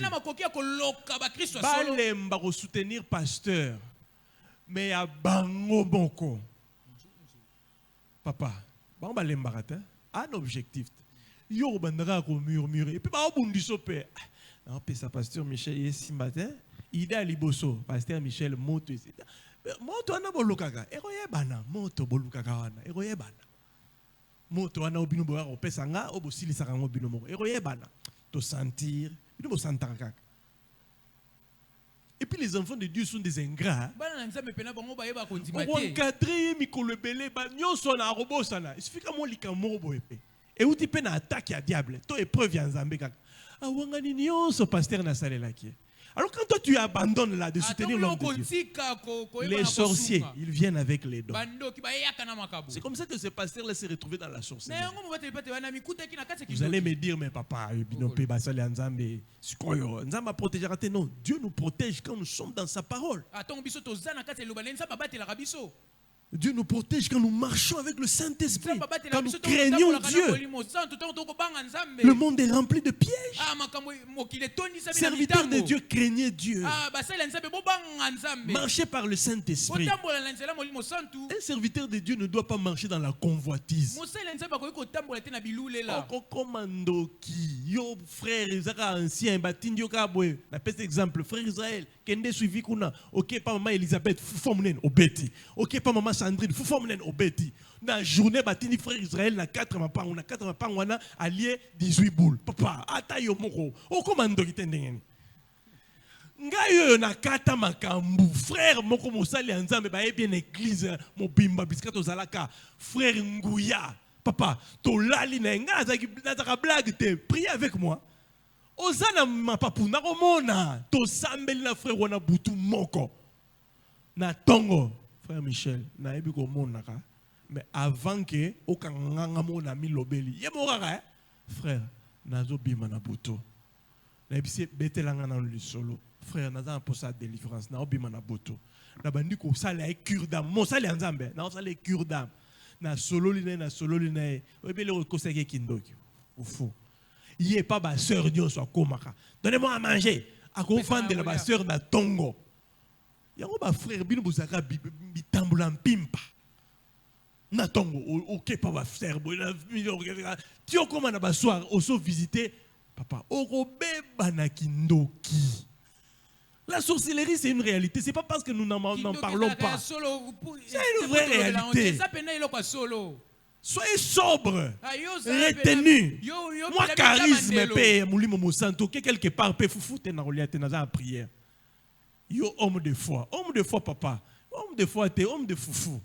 Balemba ko soutenir pasteur, mais à bango boko. Papa, bamba lembarata, un objectif. Yo bandara ko murmurer et puis ba obundiso pe. Non, ça pasteur Michel ici matin, il a liboso, pasteur Michel moto ici. Moto ana bolukaka, eroye bana, moto bolukaka wana, eroye bana. Moto ana obino boya opesa nga obosili saka ngo bino moko, eroye bana. To sentir, bino bo santaka. Et puis les enfants de Dieu sont des ingrats. Il suffit que moi likamoro boepe. Et où tu peux attaquer à diable, toi épreuve ya nzambe kaka. Ah wangani nyonso pasteur na salela ki. Alors quand toi tu abandonnes là de soutenir l'homme de Dieu, les sorciers, ils viennent avec les dons. C'est comme ça que ce pasteur-là s'est retrouvé dans la sorcellerie. Vous allez me dire, mais papa, non, Dieu nous protège quand nous sommes dans sa parole. Dieu nous protège quand nous marchons avec le Saint-Esprit, quand nous craignons Dieu. Le monde est rempli de pièges. Serviteurs de Dieu, craignez Dieu. Marchez par le Saint-Esprit. Un serviteur de Dieu ne doit pas marcher dans la convoitise. Yo frère ancien, exemple, frère Israël, Kende suivi kuna, ok pas maman Elisabeth, fomnen obeti, ok pas maman Sandrine, fomnen obeti. Dans journée batini frère Israël na 4 mapangwana allié 18 boules. Papa, ata yo moko, o komando kitendengeni. Ngayo na kata makambu, frère moko mosali nzambe ba bien église mobimba biskato zalaka, frère Nguya. Papa, to lali na nga za blague te, prie avec moi. Ozana mapapu na komona to sambeli na frère wana butu moko na tongo frère Michel na ebi ko monaka mais avant que okanganga mona milobeli ye mokaka frère nazo bima na butu na ebisi betelanga na lisolo frère naza pour sa délivrance na obima na butu na bandi ko sala e cure d'âme mo sala nzambe na sala e cure d'âme na solo lina obele ko koseke kindoki oufou. Il n'est pas ma soeur, donnez-moi à manger. À quoi de la soeur na tongo. Il y a un frère, il y a un pimpa. Natongo, ok, papa, faire, tu as comment à soir, aussi visiter, papa, Orobe Banakindoki. La sorcellerie, c'est une réalité. C'est pas parce que nous n'en parlons pas. C'est une vraie réalité. Soyez sobre, retenu. Moi, charisme, paix, moulimo mosanto, quelque part, paix, foufou, t'es dans prière. Yo, homme de foi, papa, homme de foi, t'es homme de foufou.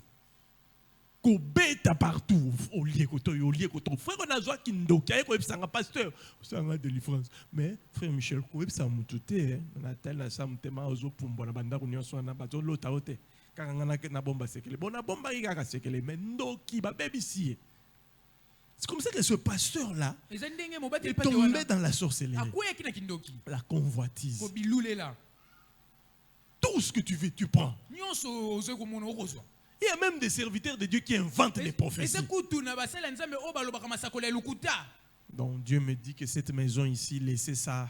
Kobeta partout, au lieu que ton frère, on a joué Kindo, qui a un pasteur, c'est un délivrance. Mais, frère Michel, ça m'a tout été, on a tel, ça m'a tellement osé pour moi, la bande d'union soit un bateau, l'autre à côté. Quand on a une bombe, c'est que les bonnes bombes, il y a c'est que les mendo qui va bébissier. C'est comme ça que ce pasteur-là est tombé dans la sorcellerie, la convoitise. Tout ce que tu veux, tu prends. Il y a même des serviteurs de Dieu qui inventent des prophéties. Donc Dieu me dit que cette maison ici, laissez ça.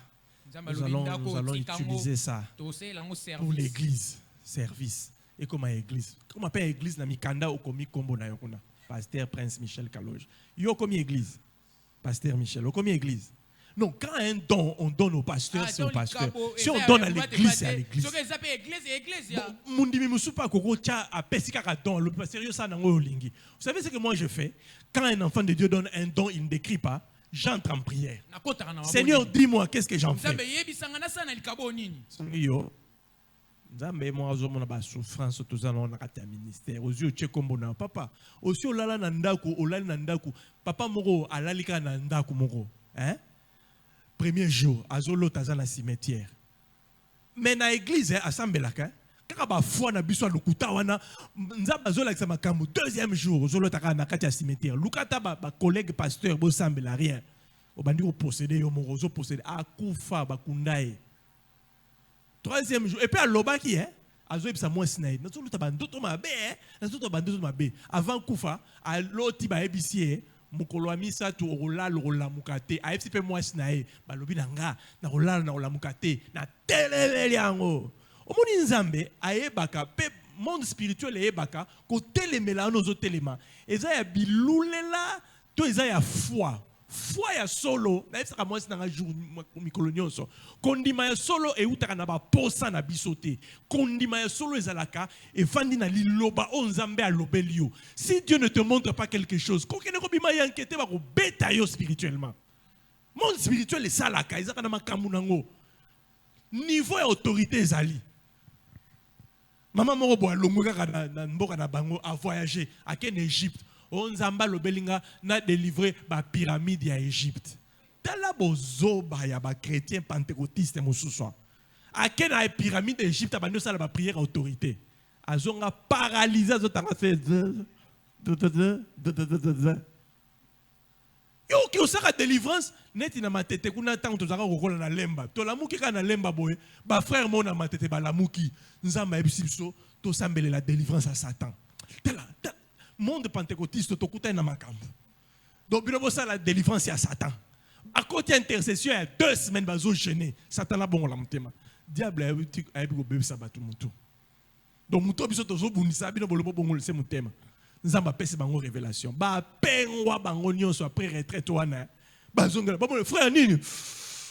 Nous allons utiliser ça pour l'église, service. Et comme église. Comment appelle l'église na mikanda ou komi kombo na yokuna. Pasteur Prince Michel Kaloge. Yo komi église. Pasteur Michel. Ou komi église. Non, quand un don, on donne au pasteur, c'est au pasteur. Si on donne à l'église, c'est à l'église. Vous savez ce que moi je fais? Quand un enfant de Dieu donne un don, il ne décrit pas. J'entre en prière. Seigneur, dis-moi, qu'est-ce que j'en fais? Nzambe moi azomona ba souffrance tozana na kati ya ministère ozio tchekombo na papa aussi olala na ndako olali na ndako papa moko alalika na ndako moko hein premier jour azolo taza na cimetière mais na église asambelaka kaka ba foi na biso lokuta wana nzambe azolakisa makambo deuxième jour ozolo taka na kati ya cimetière lukata ba collègue pasteur bo sambela rien obandi ko posséder yo moko zo posséder akufa bakundai. Troisième jour. Et puis à l'obaki, azo ebisa moi sinaï. Nazo luta bandoto mabe, nazo to bandoto mabe. Avant kufa, à l'oti ba ebisi mukolo amisa tu rola rola mukate. A ebisi pe moi sinaï. Ba lobi nanga na rola mukate na telele yango. Omoni nzambe ayebaka pe monde spirituel ayebaka ko telemela nozo telema. Eza ya bilulela to eza ya foi. Foi ya solo na ebisa moi sinanga jour mikolo nyonso. Kondima ya solo e utaka na ba posa na bisote. Kondima ya solo ezalaka e fandi na liloba onzambe a lobelio. Si Dieu ne te montre pas quelque chose, kokene ko bima ya enquêter ba ko beta yo spirituellement. Monde spirituel est salaka, ezaka na makambu nango. Niveau ya autorité ezali. Maman moko bo alongo kaka na mboka na bango a voyager à Ken Égypte. Onzamba lobelinga na délivrer ba pyramide ya Égypte. Tala bozoba ya ba chrétien pentecôtiste mosuswa. A Ken na pyramide d'Égypte abando sala ba prière autorité. Azonga paralysé azotanga fait. Yo ki osaka délivrance neti na matete kuna tango tozaka kokola na lemba. To lamuki ka na lemba boye ba frère mona matete ba lamuki. Nzamba ebisi biso to sambele la délivrance à Satan. Tala monde pentecôtiste tokuta na makambo. Donc bino bosa la délivrance à Satan. À côté intercession il y a 2 semaines bazo gêner. Satan la bon la mutema. Diable a go bebe sabatu mutu. Donc mutu biso tozo bunisa bino bolobo bongol se mutema. Nzamba pese bango révélation. Ba pengwa bango nyonso après retraite wana. Bazongela ba mon frère nini.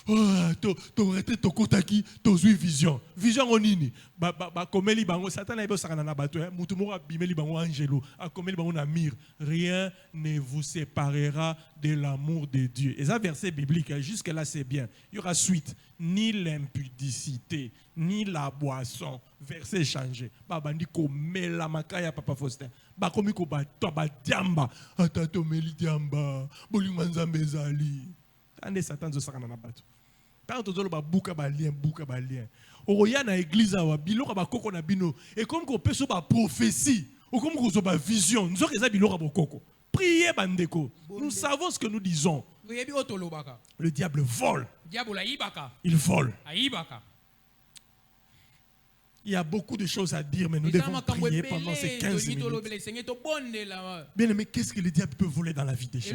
To retraite to kotaki to zui vision. Vision onini. Ba komeli bango Satan na ebo sakana na bato mutu moko bimeli bango angelo. A komeli bango na mire. Rien ne vous séparera de l'amour de Dieu. Et ça verset biblique jusque là c'est bien. Il y aura suite ni l'impudicité ni la boisson. Verset changé. Ba bandi ko mela makaya papa Faustin. Ba komi ko ba to ba diamba. Atato meli diamba. Bolinga nzambe ezali. Ande Satan zo sakana na bato. Quand on dit bouka balien. Oroya na église awa biloko ba koko na bino et comme qu'on peut so ba prophétie ou comme qu'on so ba vision nous que ça biloko ba koko. Priez bandeko. Nous savons ce que nous disons. Le diable vole. Il vole. Il y a beaucoup de choses à dire, mais nous devons prier pendant ces 15 minutes. Bien aimé, qu'est-ce que le diable peut voler dans la vie des gens?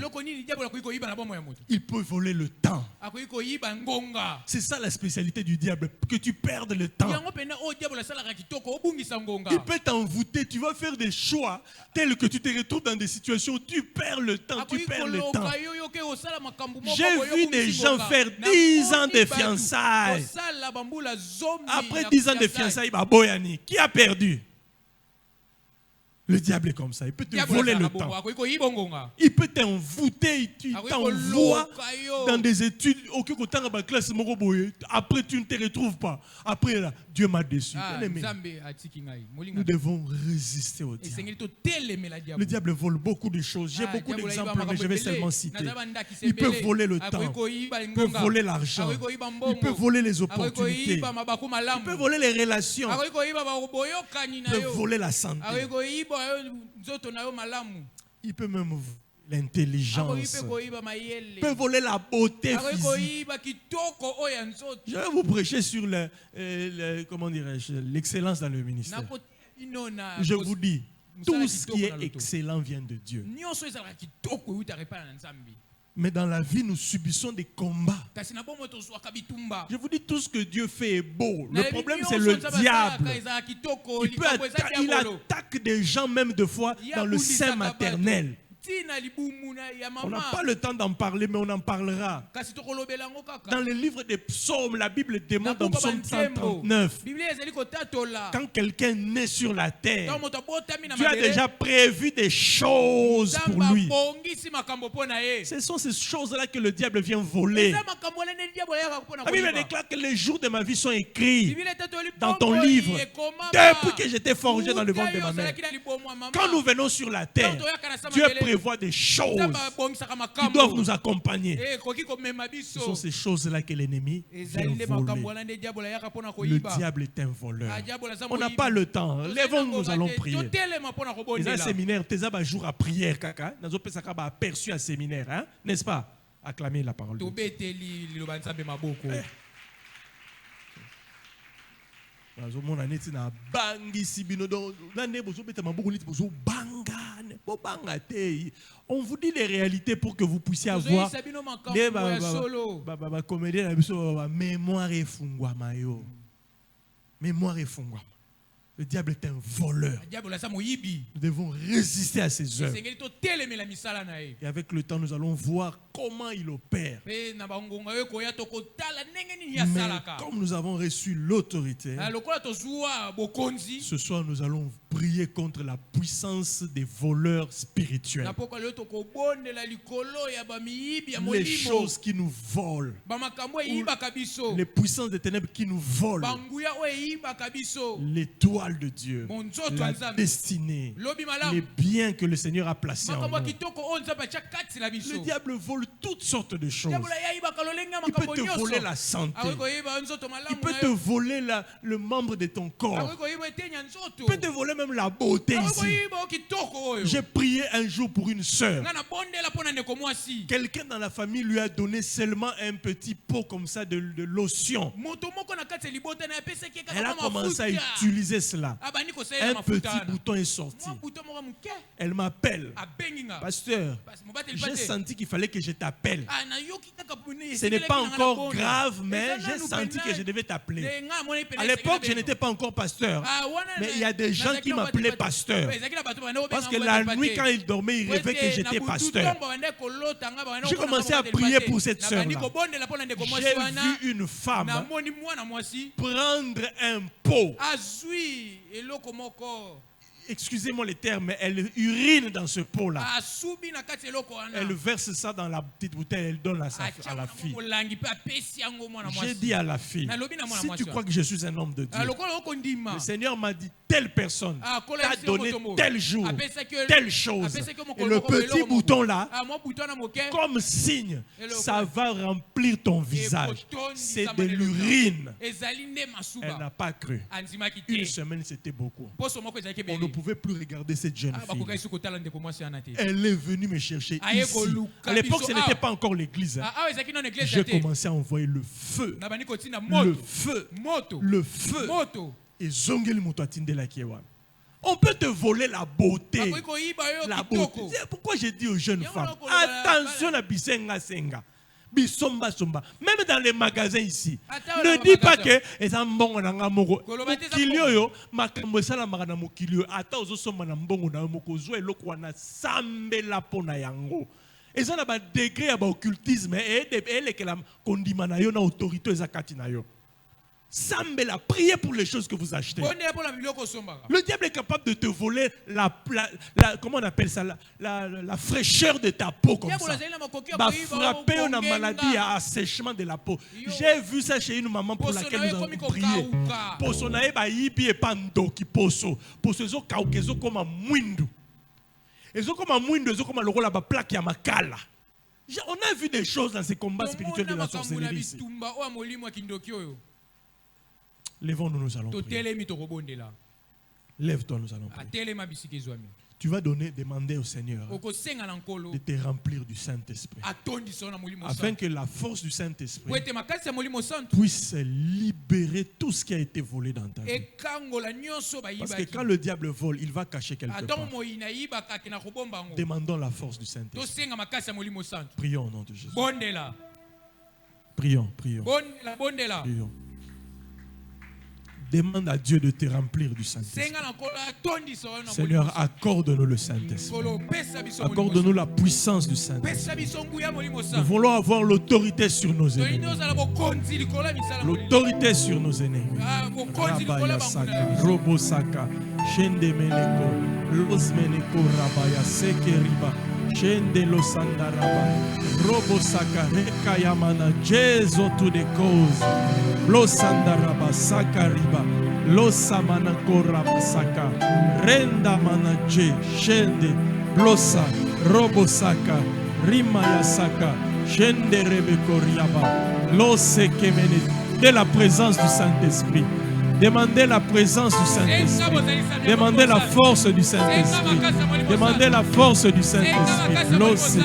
Il peut voler le temps. C'est ça la spécialité du diable, que tu perdes le temps. Il peut t'envoûter, tu vas faire des choix tels que tu te retrouves dans des situations où tu perds le temps, tu perds le temps. J'ai vu des gens faire 10 ans de fiançailles. Après 10 ans de fiançailles, Boyani, qui a perdu? Le diable est comme ça, il peut te voler le temps. Il peut t'envoûter, il t'envoie dans des études. Après, tu ne te retrouves pas. Après, là, Dieu m'a déçu. Nous devons résister au diable. Le diable vole beaucoup de choses. J'ai beaucoup d'exemples, mais je vais seulement citer. Il peut voler le temps. Il peut voler l'argent. Il peut voler les opportunités. Il peut voler les relations. Il peut voler la santé. Il peut même voler l'intelligence. Il peut voler la beauté physique. Je vais vous prêcher sur comment dirais-je, l'excellence dans le ministère. Je vous dis, tout ce qui est excellent vient de Dieu. Mais dans la vie, nous subissons des combats. Je vous dis, tout ce que Dieu fait est beau. Le problème, c'est le diable. Il attaque des gens même de fois dans le sein maternel. On n'a pas le temps d'en parler, mais on en parlera. Dans le livre des psaumes, la Bible démontre dans psaume 139, quand quelqu'un naît sur la terre, Dieu a déjà prévu des choses pour lui. Ce sont ces choses-là que le diable vient voler. La Bible déclare que les jours de ma vie sont écrits dans ton livre depuis que j'étais forgé dans le ventre de ma mère. Quand nous venons sur la terre, Dieu prévoit des choses qui doivent nous accompagner. Ce sont ces choses-là que l'ennemi vient voler. Le diable est un voleur. On n'a pas le temps. Lèvons-nous, nous allons prier. Et dans le séminaire, tu as un jour à prière, kaka. Nous avons aperçu un séminaire, n'est-ce pas? Acclamer la parole de Dieu. On vous dit les réalités pour que vous puissiez avoir des comédiens mémoire et fungwa mayo. Mémoire et fungwa. Le diable est un voleur. Nous devons résister à ses œuvres. Et avec le temps, nous allons voir comment il opère. Mais comme nous avons reçu l'autorité, ce soir, nous allons prier contre la puissance des voleurs spirituels. Les choses qui nous volent. Les puissances des ténèbres qui nous volent. L'étoile de Dieu, la destinée, les biens que le Seigneur a placés en nous. Le diable vole toutes sortes de choses. Il peut te voler la santé. Il peut te voler le membre de ton corps. Il peut te voler même la beauté ici. J'ai prié un jour pour une sœur. Quelqu'un dans la famille lui a donné seulement un petit pot comme ça de lotion. Elle a commencé à utiliser cela. Un petit bouton est sorti. Elle m'appelle. Pasteur, j'ai senti qu'il fallait que je t'appelle. Ce n'est pas encore grave, mais j'ai senti que je devais t'appeler. À l'époque, je n'étais pas encore pasteur. Mais il y a des gens qui m'appelaient pasteur. Parce que la nuit, quand ils dormaient, ils rêvaient que j'étais pasteur. J'ai commencé à prier pour cette sœur-là. J'ai vu une femme prendre un pot. Excusez-moi les termes, mais elle urine dans ce pot-là. Elle verse ça dans la petite bouteille, elle donne à la fille. J'ai dit à la fille, si tu crois que je suis un homme de Dieu, le Seigneur m'a dit, telle personne t'a donné tel jour, telle chose. Et le petit bouton-là, comme signe, ça va remplir ton visage. C'est de l'urine. Elle n'a pas cru. Une semaine, c'était beaucoup. On ne pouvait plus regarder cette jeune fille. Elle est venue me chercher ici. À l'époque, ce n'était pas encore l'église. J'ai commencé à envoyer le feu. Le feu. Le feu. Et zongeli moto atindela kiewa. On peut te voler la beauté. La beauté. C'est pourquoi j'ai dit aux jeunes femmes, attention à bisenga senga. Bisomba somba. Même dans les magasins ici. Ne dis pas que les ambongo nanga moko. Mokilio yo makambo sala magana mokilio ata ozo somba na mbongo na moko zo eloko wana sambela pona yango. Et ça na ba degré ya ba occultisme et lekela kondima na yo na autorité ezakati na yo. Sambela, priez pour les choses que vous achetez. Le diable est capable de te voler comment on appelle ça, la fraîcheur de ta peau comme ça. Va frapper une maladie à assèchement de la peau. J'ai vu ça chez une maman pour laquelle nous avons prié. Pour son aïe, yibi et pando qui poso. Pour ce zo kaukezo comme un mouindou. Et zo comme un mouindou, zo comme un logo la plaque ya makala. On a vu des choses dans ces combats spirituels de la sorcellerie ici. Lèvons-nous, nous allons prier. Lève-toi, nous allons prier. Tu vas demander au Seigneur de te remplir du Saint-Esprit. Afin que la force du Saint-Esprit puisse libérer tout ce qui a été volé dans ta vie. Parce que quand le diable vole, il va cacher quelque part. Demandons la force du Saint-Esprit. Prions au nom de Jésus. Prions, prions. Prions. Demande à Dieu de te remplir du Saint-Esprit. Seigneur, accorde-nous le Saint-Esprit. Accorde-nous la puissance du Saint-Esprit. Nous voulons avoir l'autorité sur nos ennemis. L'autorité sur nos ennemis. Rabaya Saka, Robo Saka, Shende Meneko, Los Meneko Rabaya Seke Riba, Shende Losandaraba, Robo Saka, Rekayamana, Jezo to the cause. Losandaraba Saka Riba, Losamana Koraba Saka, Renda Manaje, Shende, Blosa, Robo Saka, Rimaya Saka, Shende Rebeko Riaba, Loseke Meneko. De la présence du Saint-Esprit. Demandez la présence du Saint-Esprit. Demandez la force du Saint-Esprit. Demandez la force du Saint-Esprit. Losi,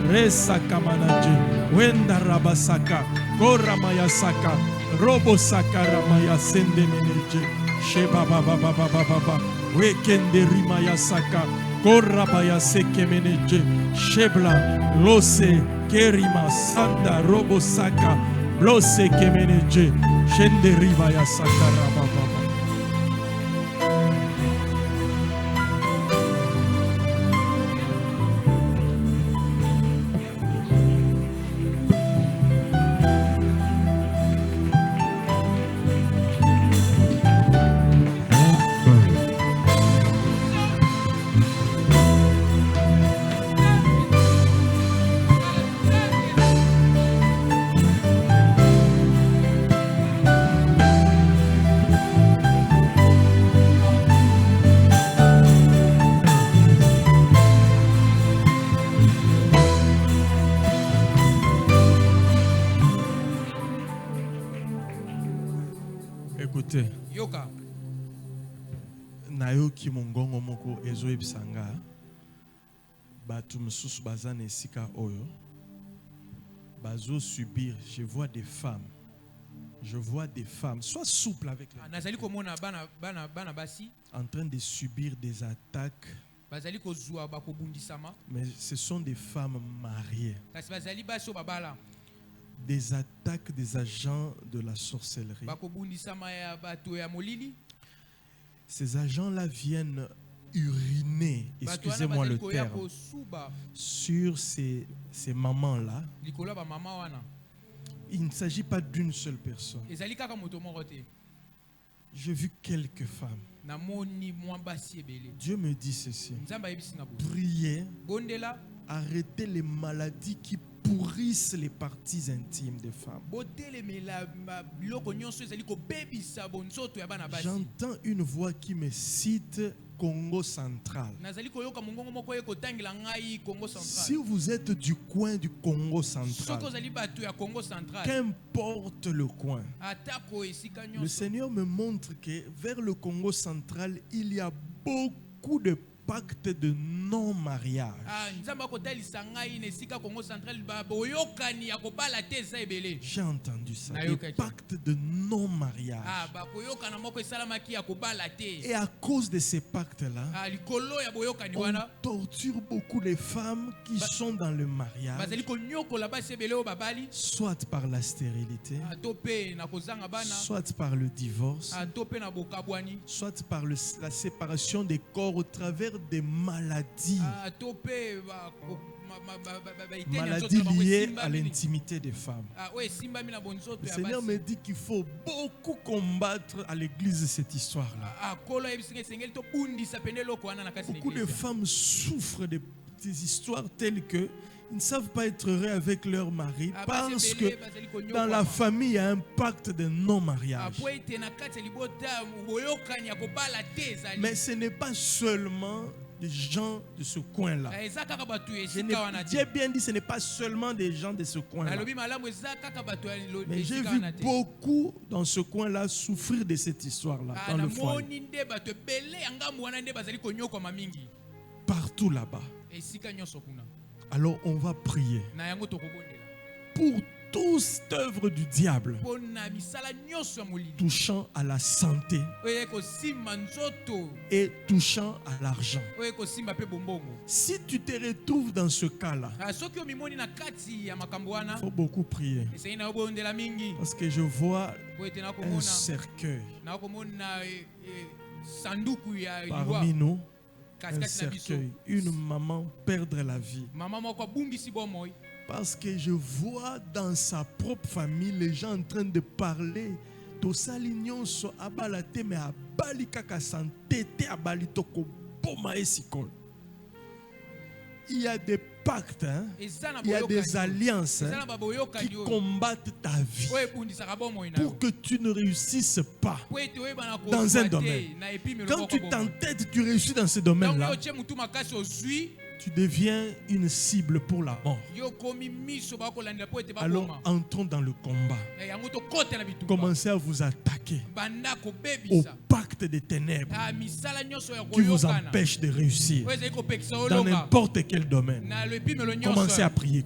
Resaka Manaje, Wenda Rabasaka, Koramaya Saka, Robosaka Ramaya Sende Meneje, Sheba Baba Baba Baba, Wekende Rimaya Saka, Korabaya Seke Meneje, Shebla, Lose, Kerima Sanda Robosaka. Blose kemeneje, shende riba ya sakara baba. Nayoki mongongo moko ezo ebisanga batu mususu bazana esika oyo bazo subir. Je vois des femmes sois souple avec les en train de subir des attaques, mais ce sont des femmes mariées, des attaques des agents de la sorcellerie. Ces agents-là viennent uriner, excusez-moi le terme, sur ces mamans-là. Il ne s'agit pas d'une seule personne. J'ai vu quelques femmes. Dieu me dit ceci. Priez, arrêtez les maladies qui pourrissent les parties intimes des femmes. J'entends une voix qui me cite Congo central. Si vous êtes du coin du Congo central, qu'importe le coin, le Seigneur me montre que vers le Congo central, il y a beaucoup de pacte de non-mariage. nzambe akotalisa ngai na esika Congo central boyokani ya kobala te eza ebele. J'ai entendu ça. Des Nayokaki. pactes de non-mariage. Bakoyokana moko esalamaki ya kobala te. Et à cause de ces pactes-là, likolo ya boyokani on wana torture beaucoup les femmes qui sont dans le mariage, bazali konyokola basi ebele oyo babali soit par la stérilité, to pe na kozanga bana soit par le divorce, to pe na bokabwani soit par la séparation des corps au travers des maladies. to pe Maladies liées à l'intimité des femmes. oyo esimbami na bonzoto Le ya Seigneur me basi dit qu'il faut beaucoup combattre à l'église cette histoire-là. kolo yebisinga esengeli tobundisa pene eloko wana na kasi na Beaucoup de eglise. femmes souffrent de des histoires telles que ils ne savent pas être heureux avec leur mari parce que dans la famille il y a un pacte de non-mariage. Mais ce n'est pas seulement des gens de ce coin-là. J'ai bien dit, ce n'est pas seulement des gens de ce coin-là. Mais j'ai vu beaucoup dans ce coin-là souffrir de cette histoire-là, dans le foyer. Partout là-bas. Alors on va prier pour toute œuvre du diable touchant à la santé et touchant à l'argent. Si tu te retrouves dans ce cas-là, il faut beaucoup prier. Parce que je vois un cercueil parmi nous. Un cercueil, une maman perdre la vie. Parce que je vois dans sa propre famille les gens en train de parler. Il y a des pactes, hein? Il y a des alliances, hein, qui combattent ta vie pour que tu ne réussisses pas dans un domaine. Quand tu t'entêtes, tu réussis dans ce domaine-là, tu deviens une cible pour la mort. Alors entrons dans le combat. Commencez à vous attaquer au pacte des ténèbres qui vous empêche de réussir dans n'importe quel domaine. Commencez à prier.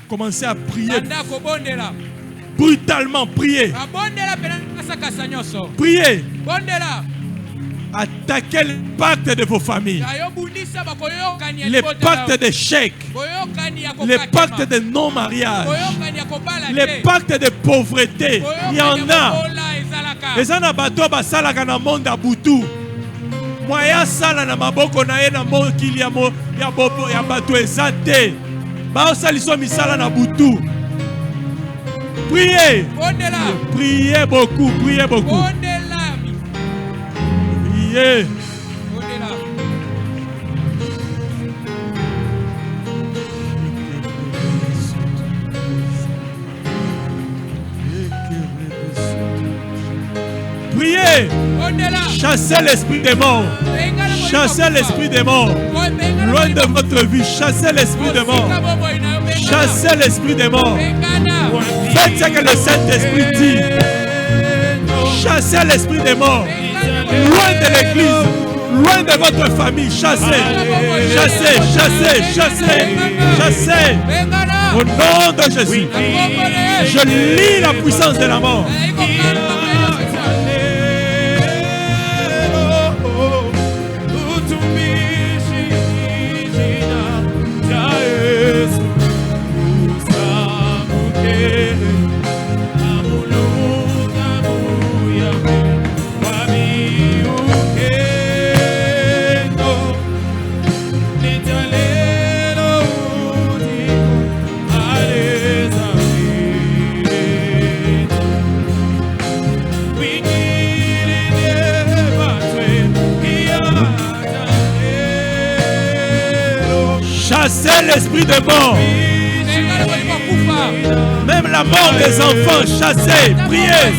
Commencez à prier. Brutalement, priez. Priez. Attaquez le pacte de vos familles, les pactes d'échec, les pactes de non-mariage, les pactes de pauvreté. Il y en a. Les anabato basalaka na monde abutu. Moya sala na maboko na ye na mokili ya bato ezate. Ba osaliso misala na butu. Priez. Priez beaucoup, priez beaucoup. Priez. Priez. Chassez l'esprit des morts. Chassez l'esprit des morts. Loin de votre vie. Chassez l'esprit des morts. Chassez l'esprit des morts. Faites ce que le Saint-Esprit dit. Chassez l'esprit des morts. Loin de l'église. Loin de votre famille. Chassez. Chassez. Chassez. Chassez. Chassez. Au nom de Jésus. Je lis la puissance de la mort. Chassez l'esprit de mort. Même la mort des enfants, chassez, priez.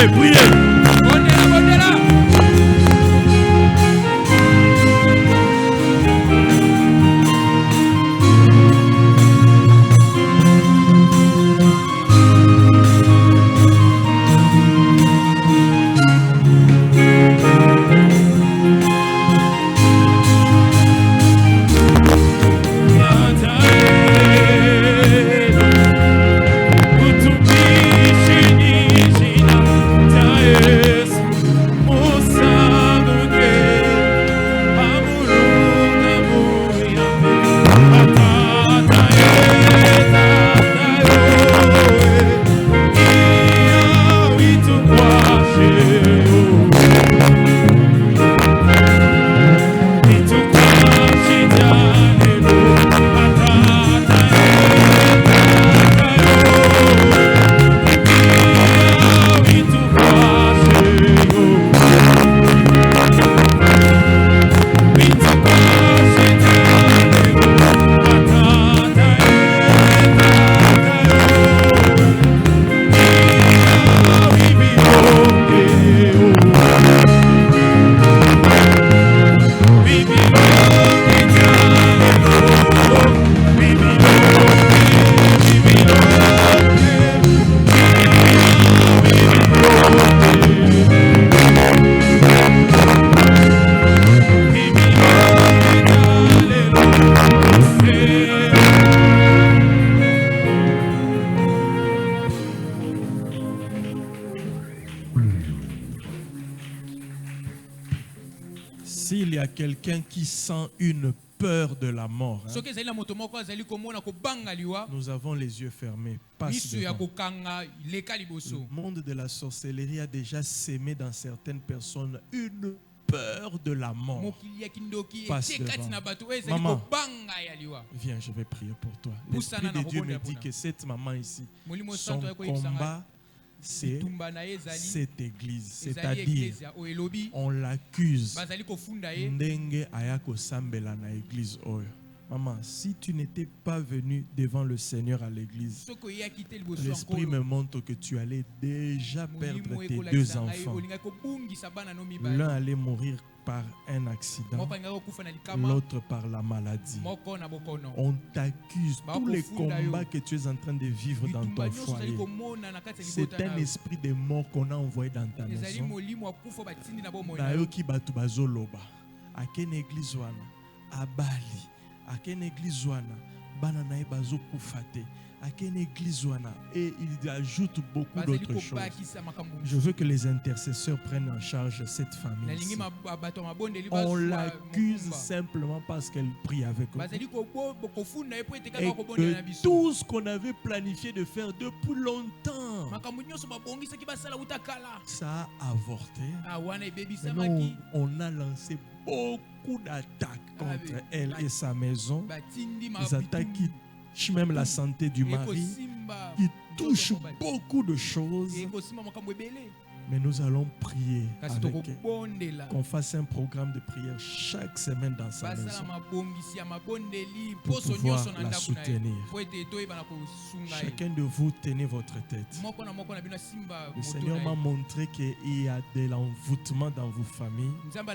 Priez, priez. Bondela, bondela. S'il y a quelqu'un qui sent une peur de la mort, hein, nous avons les yeux fermés. Passe devant. Le monde de la sorcellerie a déjà sémé dans certaines personnes une peur de la mort. Passe devant. Maman, viens, je vais prier pour toi. L'Esprit de Dieu me dit que cette maman ici, son combat, c'est cette église. C'est-à-dire, on l'accuse ndenge ayako sambela na église oyo. Maman, si tu n'étais pas venu devant le Seigneur à l'église, l'Esprit me montre que tu allais déjà perdre tes deux enfants. L'un allait mourir par un accident, l'autre par la maladie. On t'accuse. Tous les combats que tu es en train de vivre dans ton foyer, c'est un esprit de mort qu'on a envoyé dans ta maison. Nayoki batu bazoloba. À quelle église wana? À Bali. À quelle église wana? Bana nae bazo kufate. À quelle église wana? Et il ajoute beaucoup d'autres choses. Je veux que les intercesseurs prennent en charge cette famille. On l'accuse simplement parce qu'elle prie avec nous. Et que tout ce qu'on avait planifié de faire depuis longtemps, ça a avorté. Maintenant, on a lancé beaucoup d'attaques contre elle et sa maison. Des attaques qui touchent même la santé du mari, qui touchent beaucoup de choses. Mais nous allons prier avec elle, qu'on fasse un programme de prière chaque semaine dans sa maison pour pouvoir la soutenir. Chacun de vous, tenez votre tête. Le Seigneur m'a montré qu'il y a de l'envoûtement dans vos familles. On a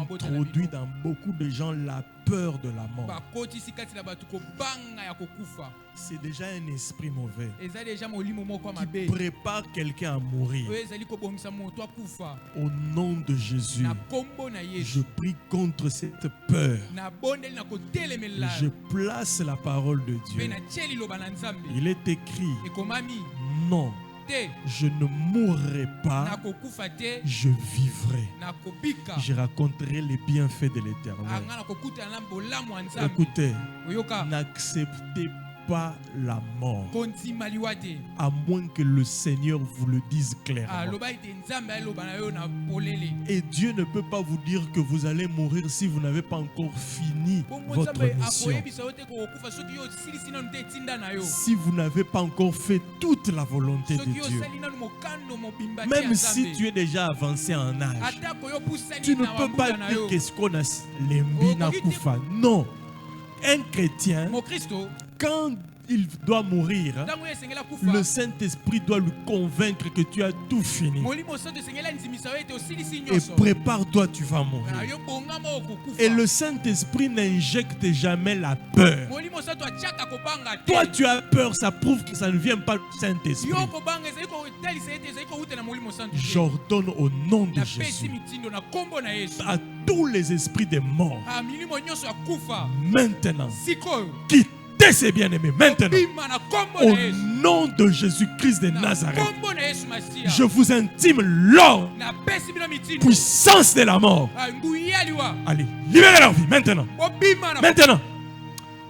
introduit dans beaucoup de gens la peur de la mort. C'est déjà un esprit mauvais qui prépare quelqu'un à mourir. Au nom de Jésus, je prie contre cette peur. Je place la parole de Dieu. Il est écrit: non, je ne mourrai pas, je vivrai. Je raconterai les bienfaits de l'Éternel. Écoutez, n'acceptez pas la mort, à moins que le Seigneur vous le dise clairement. Et Dieu ne peut pas vous dire que vous allez mourir si vous n'avez pas encore fini votre mission. Si vous n'avez pas encore fait toute la volonté de Dieu. Même si tu es déjà avancé en âge, tu ne peux pas dire qu'est-ce qu'on a l'embi na kufa. Non. Un chrétien, quand il doit mourir, ntango esengela kufa le Saint-Esprit doit lui convaincre que tu as tout fini. molimo santo esengela ndimisa yo ete osilisi Et nyonso prépare-toi, tu vas mourir. na yo bongama okokufa Et le Saint-Esprit n'injecte jamais la peur. molimo santo atiaka kobanga te Toi, tu as peur, ça prouve que ça ne vient pas du Saint-Esprit. yo kobanga ezali kotalisa ete ezali kowuta na molimo santo te. J'ordonne au nom de napesi Jésus mitindo na kombo na yesu à tous les esprits des morts, milimo nyonso ya kufa maintenant, sikoyo quittez ces bien-aimés, maintenant, bima na kombo au na yesu nom de Jésus-Christ de na Nazareth. kombo na yesu masiya Je vous intime l'ordre, napesi bino mitindo puissance de la mort. nguya ya liwa Allez, libérez leur vie maintenant. bobima na Maintenant,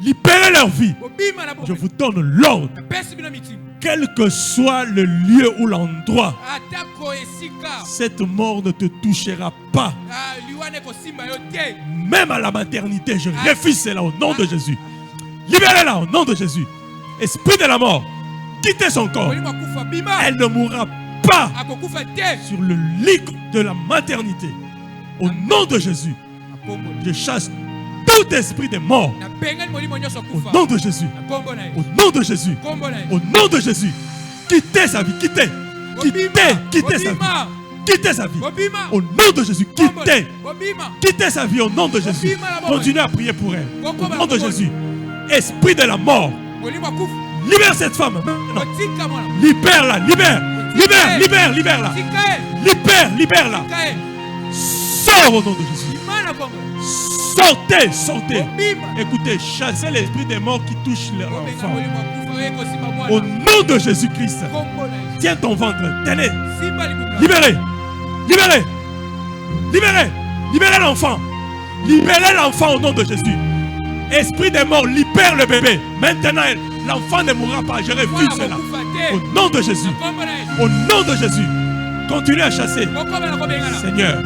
libérez leur vie. bobima na Je vous donne l'ordre, napesi bino mitindo quel que soit le lieu ou l'endroit. atako esika Cette mort ne te touchera pas. liwana ekosimba yo te Même à la maternité, je refuse cela au nom de Jésus. Libérez-la au nom de Jésus. Esprit de la mort, quittez son corps. molimo akufa bima Elle ne mourra pas akokufa te sur le lit de la maternité. Au nom de Jésus, na kombo je chasse tout esprit de mort. napengani molimo nyonso Au akufa nom de Jésus. na kombo na Au yesu nom de Jésus. kombo na Au yesu nom de Jésus. Quittez sa vie. Quittez. Quittez. Quittez sa vie. Quittez sa vie. bobima Au nom de Jésus. Quittez. bobima Quittez sa vie au nom de Jésus. Continuez à prier pour elle. Au nom de Jésus. Esprit de la mort, molimo akufa libère cette femme maintenant. otika mwana Libère-la, libère. Libère, libère, libère-la. tika ye Libère, libère-la. tika ye Sors au nom de Jésus. bima na kombo Sortez, sortez. bobima Écoutez, chassez l'esprit des morts qui touche obenga l'enfant. molimo akufa oyo ekosimba Au mwana nom de Jésus-Christ. kombo na yesu Tiens ton ventre, tenez. simba libula Libérez. Libérez. Libérez. Libérez l'enfant. Libérez l'enfant au nom de Jésus. Esprit des morts, libère le bébé. Maintenant, l'enfant ne mourra pas. Je refuse mwana cela. kokufa te Au nom de Jésus. na kombo na yesu Au nom de Jésus. Continuez à chasser. bokoma na kobengana Seigneur,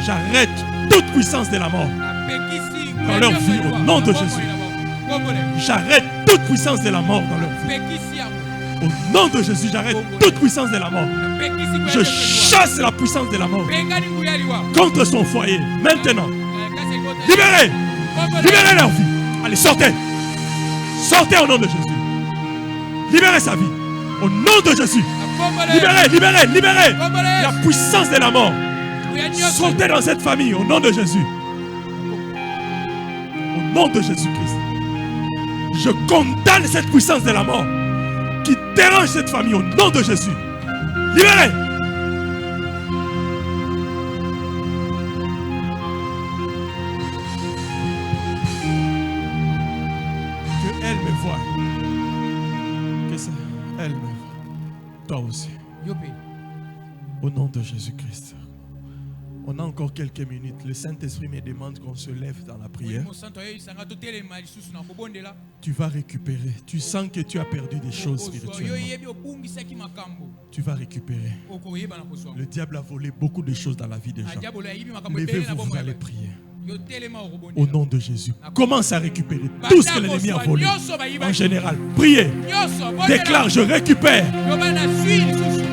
j'arrête toute puissance de la mort. napekisi Dans leur vie, au nom de Jésus. kombo na yesu J'arrête toute puissance de la mort dans leur vie. napekisi yango Au nom de Jésus, j'arrête toute puissance de la mort. napekisi Je chasse la puissance de la mort pengani nguya liwa contre son foyer. Maintenant, kasi ekota libérez. kombo na Libérez leur vie. Allez, sortez. Sortez au nom de Jésus. Libérez sa vie. Au nom de Jésus. kombo na Libérez, libérez, libérez. kombo na La yesu puissance de la mort. nguya nyonso Sortez dans cette famille au nom de Jésus. Au nom de Jésus-Christ. Je condamne cette puissance de la mort qui dérange cette famille au nom de Jésus. Libérez. Que elle me voie. Que ça, elle me voie. Toi aussi. yo mpe Au nom de Jésus-Christ. On a encore quelques minutes. Le Saint-Esprit me demande qu'on se lève dans la prière. molimo santo ayoyisanga totelema lisusu na kobondela Tu vas récupérer. Tu sens que tu as perdu des choses okozwa yo spirituellement. yebi obungisaki makambo Tu vas récupérer. okoyeba na kozwa Le diable a volé beaucoup de choses dans la vie des gens. adiabolo ayibi makambo ebele na Levez-vous, vous bomoi allez prier. yo telema Au okobondela nom de Jésus. Commence à récupérer tout ce que l'ennemi a volé. En général, priez. nyonso Déclare, je récupère. yoba na sui lisusu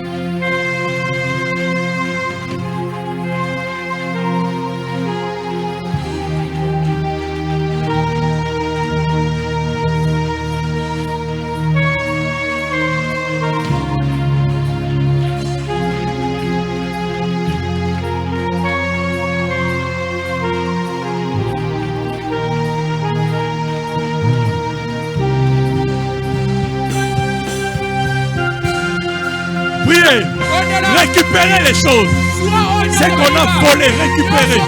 Priez. Récupérez les choses. C'est qu'on a volé. Récupérez.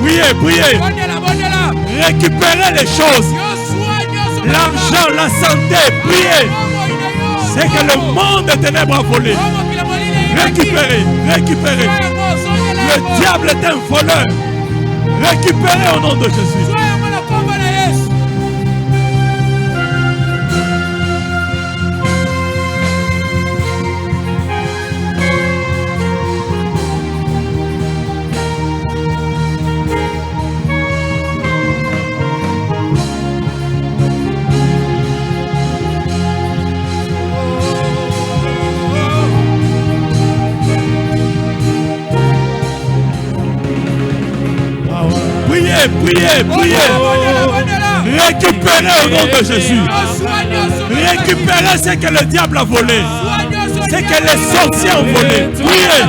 Priez, priez. Récupérez les choses. L'argent, la santé, priez. C'est que le monde des ténèbres a volé. Récupérez, récupérez. Le diable est un voleur. Récupérez au nom de Jésus. priez. Récupérez au nom de Jésus. Récupérez ce que le diable a volé. Ce que les sorciers ont volé. Priez.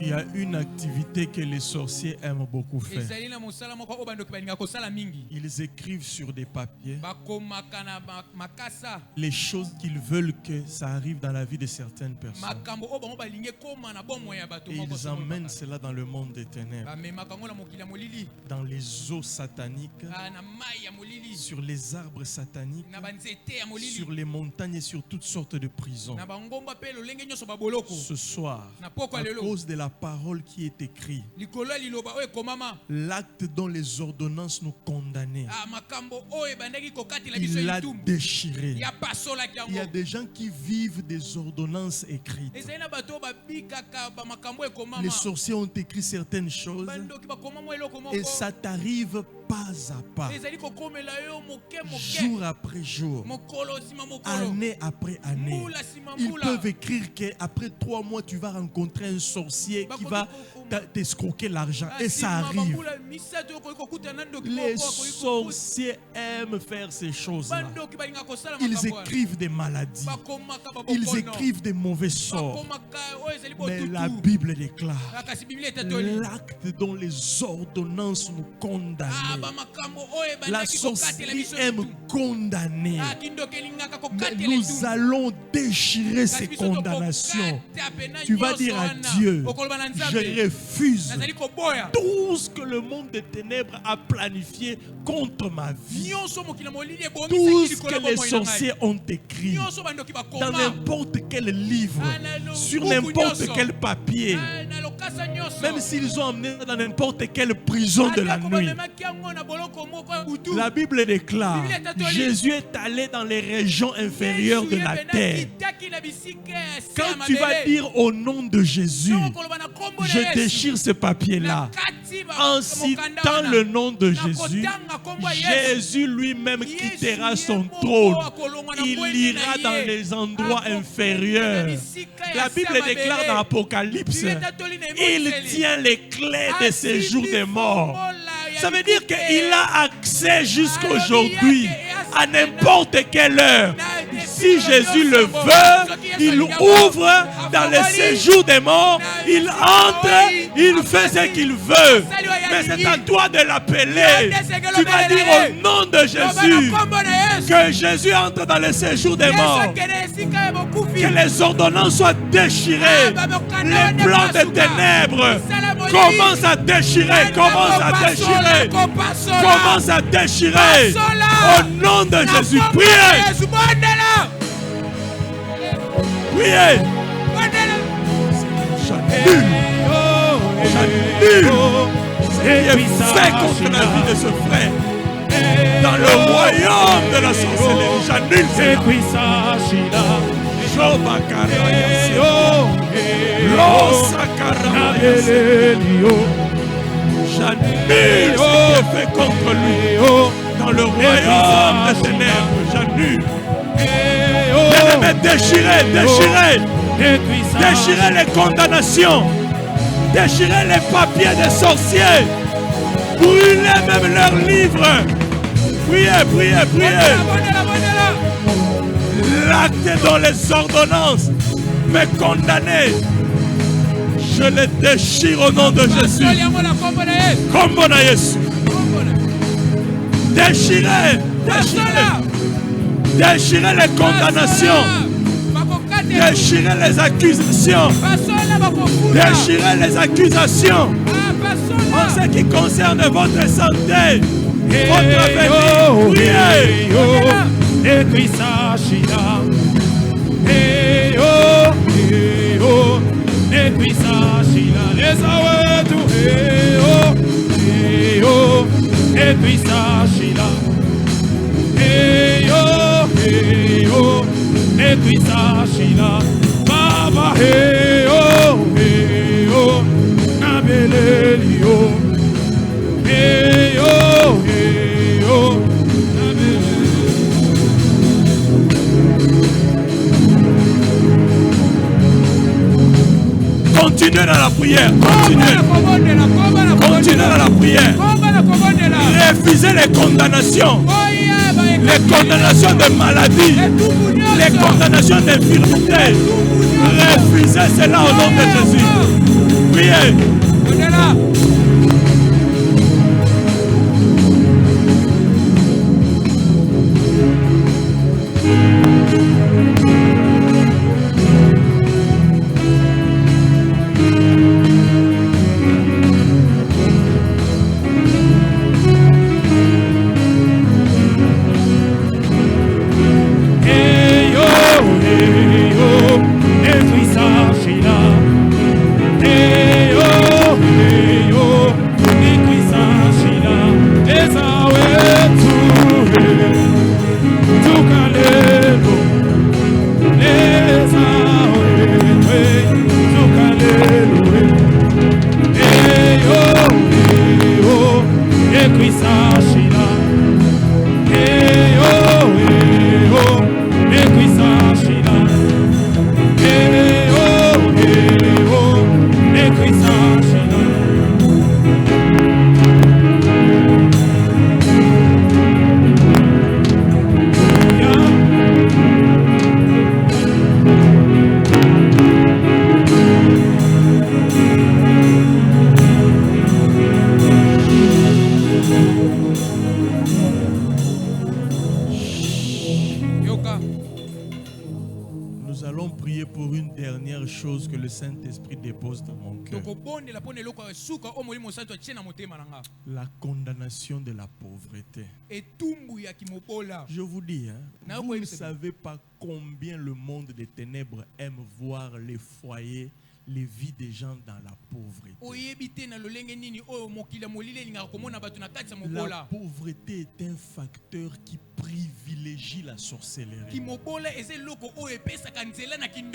Il y a une activité que les sorciers aiment beaucoup faire. Ils écrivent sur des papiers les choses qu'ils veulent que ça arrive dans la vie de certaines personnes. Et ils emmènent cela dans le monde des ténèbres, dans les eaux sataniques, sur les arbres sataniques, sur les montagnes et sur toutes sortes de prisons. Ce soir, à cause de la parole qui est écrite, l'acte dont les ordonnances nous condamnaient, il l'a déchiré. Il y a des gens qui vivent des ordonnances écrites. Les sorciers ont écrit certaines choses et ça t'arrive pas à pas, jour après jour, année après année. Ils peuvent écrire qu'après 3 mois tu vas rencontrer un sorcier qui va t'escroquer l'argent, et ça arrive. Les sorciers aiment faire ces choses-là. Ils écrivent des maladies, ils écrivent des mauvais sorts, mais la Bible déclare l'acte dont les ordonnances nous condamnent. La sorcellerie aime condamner, mais nous allons déchirer ces condamnations. Tu vas dire à Dieu: je refuse tout ce que le monde des ténèbres a planifié contre ma vie, tout ce que les sorciers ont écrit dans n'importe quel livre, sur n'importe quel papier, même s'ils ont emmené dans n'importe quelle prison de la nuit. La Bible déclare: Jésus est allé dans les régions inférieures de la terre. Quand tu vas dire au nom de Jésus, je déchire ce papier-là, en citant le nom de Jésus, Jésus lui-même quittera son trône. Il ira dans les endroits inférieurs. La Bible déclare dans l'Apocalypse: il tient les clés des séjours des morts. Ça veut dire qu'il a accès jusqu'à aujourd'hui, à n'importe quelle heure. Si Jésus le veut, il ouvre dans le séjour des morts, il entre, il fait ce qu'il veut. Mais c'est à toi de l'appeler. Tu vas dire au nom de Jésus que Jésus entre dans le séjour des morts. Que les ordonnances soient déchirées. Les plans des ténèbres commencent à déchirer. Commence à déchirer. Commence à déchirer. Au nom de Jésus. Priez. Priez. J'annule ce qui est fait contre la vie de ce frère. Dans le royaume de la sorcellerie, j'annule cela. J'annule ce qui est fait contre lui. Dans le royaume des ténèbres, j'annule. Bien-aimés, déchirez, déchirez. Déchirez les condamnations. Déchirez les papiers des sorciers. Brûlez même leurs livres. Priez, priez, priez. L'acte dans les ordonnances me condamner. Je les déchire au nom de Jésus. Comme Jésus. Déchirez, déchirez. Déchirez les condamnations. Déchirez les accusations. Déchirez les accusations. En ce qui concerne votre santé, votre avenir, priez. Baba, hey, oh, hey, oh, Nabelelio, hey, oh, hey, oh, Continuez dans la prière. Continuez. Continuez dans la prière. Refusez les condamnations. Les condamnations de maladie. Les condamnations d'infirmité. Refusez cela au nom de Jésus. Priez. La condamnation de la pauvreté. Je vous dis, hein, vous ne savez pas combien le monde des ténèbres aime voir les foyers, les vies des gens dans la pauvreté. La pauvreté est un facteur qui privilégie la sorcellerie.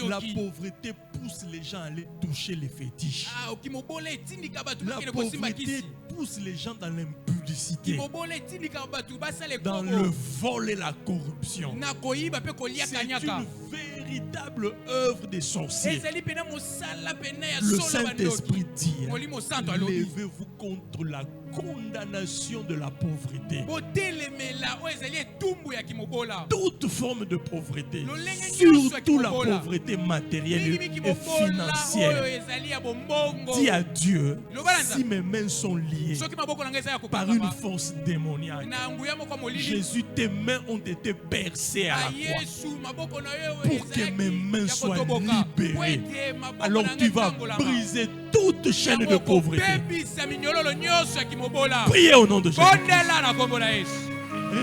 La pauvreté pousse les gens à aller toucher les fétiches. La pauvreté pousse les gens dans l'impudicité, dans le vol et la corruption. C'est une véritable œuvre des sorciers. Le Saint-Esprit dit, levez-vous contre la condamnation de la pauvreté. botelemela oyo ezali etumbu ya kimobola Toute forme de pauvreté, Lolenge surtout la kimobola. pauvreté matérielle mingi et kimobola oyo financière. ezali ya bombongo Dis à Dieu, Lobalanza. si mes mains sont liées soki maboko na ngai eza ya par une kokangama force démoniaque, na nguya moko ya molili Jésus, tes mains ont été percées à na la croix. yesu maboko na yo Pour que mes mains ya soient kotoboka libérées. po ete maboko Alors na tu ngai vas etangolama. briser toute chaîne de Yango pauvreté. kobebisa minyololo nyonso ya kimobola Priez au nom de Jésus. bondela na kombo na yesu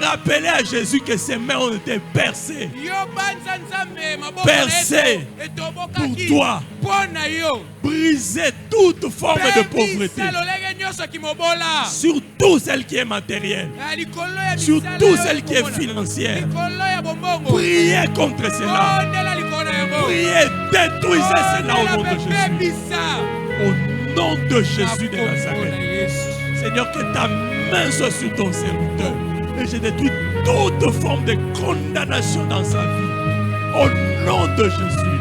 Rappelez à Jésus que ses mains ont été percées yo banza nzambe maboko na Percé yesu etobokaki pour toi. mpo na yo Briser toute forme de pauvreté. bebisa lolenge nyonso ya kimobola Surtout celle qui est matérielle. Ya likolo ya Surtout misala oyo celle qui est ekomona. financière. Likolo ya bombongo Priez contre cela. bondela likolo na yango Priez, détruisez cela au nom de Bondela Jésus. bebisa Au nom de Jésus de na kombo na Nazareth. Yesu. Seigneur, que ta main soit sur ton serviteur. Et je détruis toute forme de condamnation dans sa vie. Au nom de Jésus.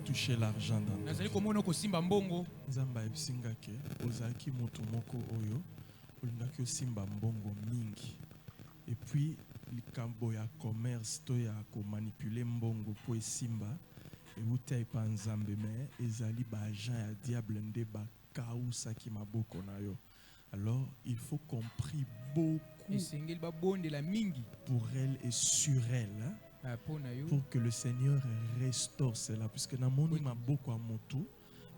toucher l'argent dans nazali komona kosimba mbongo nzamba ebisinga ke ozalaki moto moko oyo olingaki osimba mbongo mingi et puis likambo ya commerce to ya komanipule mbongo po esimba euta epa nzambe me ezali baagent ya diable nde bakausaki maboko na yo. Alors il faut qu'on prie beaucoup esengeli babondela mingi pour elle et sur elle, hein, pour que le Seigneur restaure cela, puisque namoni maboko a moto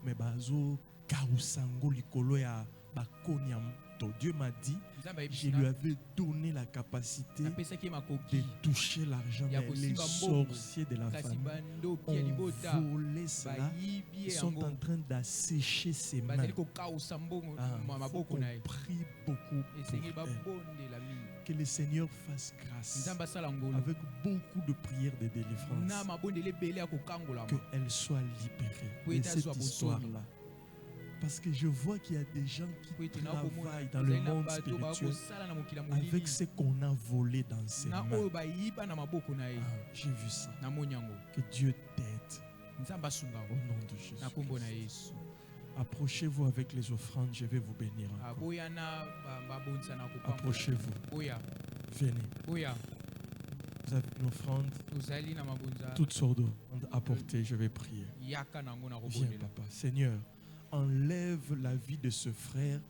mais bazo kausango likolo ya bakoni boto. Dieu m'a dit, Nzambe je ayebisi lui nga, avais donné la capacité napesaki ye makoki de toucher l'argent. ya Mais les kosimba mbongo, sorciers de la kasi famille bandoki ya libota ont volé cela. bayibi Ils ye sont yango, en train d'assécher ses mains. bazali kokausa mbongo Il faut maboko qu'on na ye, prie beaucoup esengeli pour elle. babondela mingi. Que le Seigneur fasse grâce Nzambe asala ngolu avec beaucoup de prières de délivrance. na mabondela ebele ya kokangolama Qu'elle soit libérée Oui, de t'as cette soit beau histoire-là. Parce que je vois qu'il y a des gens qui po ete nakomona travaillent dans le ezali na monde bato spirituel bakosala na mokili ya avec molili ce qu'on a volé dans ses na mains. oyo bayiba na maboko na ye. Ah, j'ai vu ça. Namoni yango, Que Dieu t'aide nzambe asunga au yo nom de Jésus. na nkombo na Yesu. Approchez-vous avec les offrandes, je vais vous bénir encore. Boya na babonisa na kopamba. Approchez-vous. Oya, Venez. oya, Vous avez une offrande, ozali na mabonza toutes sortes d'offrandes apportées, je vais prier. yaka nango na Viens, kobondela. papa. Seigneur, enlève la vie de ce frère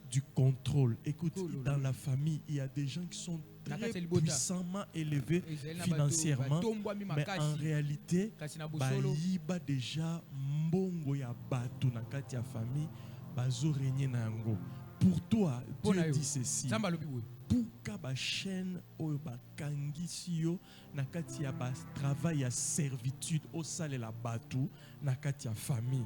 du contrôle. Écoute, dans la famille, il y a des gens qui sont très puissamment élevés Ezali na financièrement, bato batombwami mais en makasi réalité, kasi na bosolo bayiba déjà mbongo ya bato na kati ya famille, bazo régner na yango. Pour toi, Pona Dieu yo. dit ceci. nzambe alobi boye Buka ba chaîne oyo bakangisi yo na kati ya ba travail ya servitude osalela bato na kati ya famille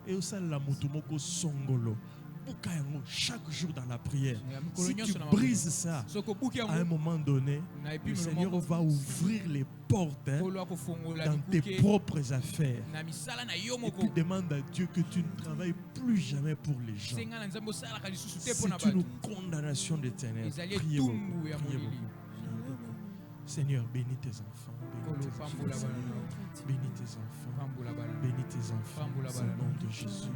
et osalela moto moko songolo. Buka yango chaque jour dans la prière. Si tu brises ça, soko obuki à un yango moment donné, na le epime Seigneur moko va ouvrir les portes hein, kolo akofongola dans tes bikuke propres affaires. na misala na yo Et moko. puis demande à Dieu que tu ne travailles plus jamais pour les gens. senga na nzambe osalaka lisusu te mpo na C'est une bato, condamnation des ténèbres. ezali Priez etumbu beaucoup, ya priez molili. beaucoup. Seigneur, bénis tes enfants. Kolo Bénis tes pambola enfants. bana, Bénis tes enfants. pambola bana, Bénis tes enfants. Pambola Au bana. nom de Jésus.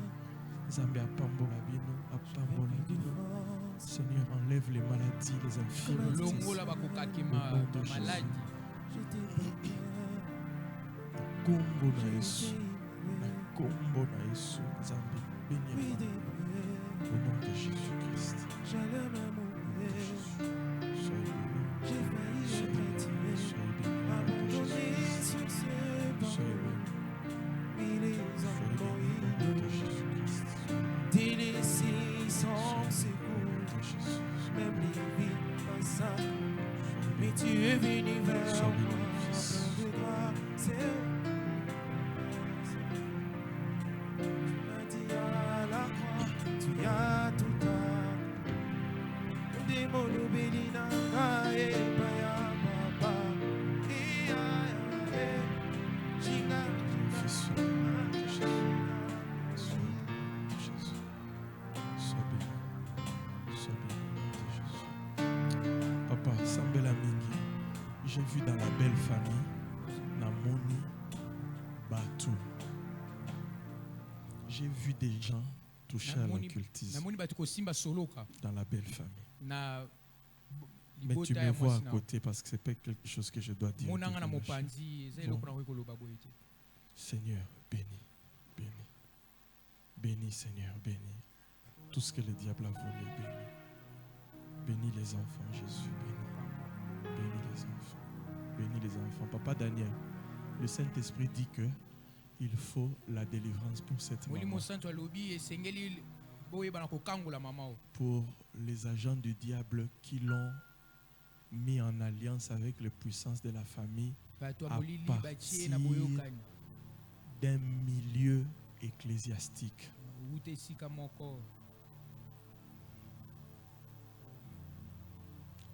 Zambé apambola bino, apambola bino. Seigneur, enlève les maladies, les infirmités. longola bakokakema Au nom de maladi Kombo na Yesu. Na kombo na Yesu. Zambé, bénis au nom de Jésus-Christ. Au nom de Jésus. Soyez bénis. Soyez bénis. Soyez bénis. Au nom de Jésus. Soyez bénis. Soyez bénis au nom de Jésus-Christ. Délaissé sans secours, Au nom de Jésus. même les vies passables. Mais Soyez tu es venu vers Sois béni, moi, fils. plein de grâce. Tu m'as dit à la croix, tu as tout à. Démon béni nanga e baya papa. E aya e jinga Fils, au nom de Jésus. Sois béni, Jésus. Sois béni. Sois béni au nom de Jésus. Papa, Sambela Mingi, j'ai vu dans la belle famille, Namoni, Batou. J'ai vu des gens toucher à l'occultisme namoni bato kosimba soloka dans la belle famille. na Mais tu libota me ya vois à mwasi na côté parce que c'est pas quelque chose que je dois dire. monanga na au Kikoloshi. mopanzi eza Bon. eloko na koki koloba boye te. Seigneur, bénis, bénis. Bénis, Seigneur, bénis. Tout ce que le diable a volé, bénis. Bénis les enfants, Jésus, bénis. Bénis les enfants. Bénis les enfants. Papa Daniel, le Saint-Esprit dit que il faut la délivrance pour cette maman. molimo santo alobi esengeli boyeba na kokangola mama o Pour les agents du diable qui l'ont mis en alliance avec les puissances de la famille bato ya à molili batie na partir boyokani d'un milieu ecclésiastique. ute esika moko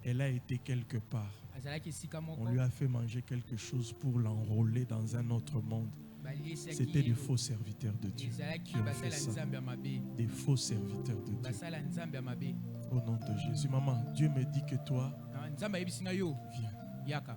Elle a été quelque part. azalaki esika moko On lui a fait manger quelque chose pour l'enrôler dans un autre monde. baliesaki C'était des faux serviteurs de Dieu qui ezalaki ont fait basala ça. nzambe ya mabe Des faux serviteurs de Dieu. basala nzambe ya mabe. Au nom de Jésus. Maman, Dieu me dit que toi, Na nzambe ayebisi nga yo viens. yaka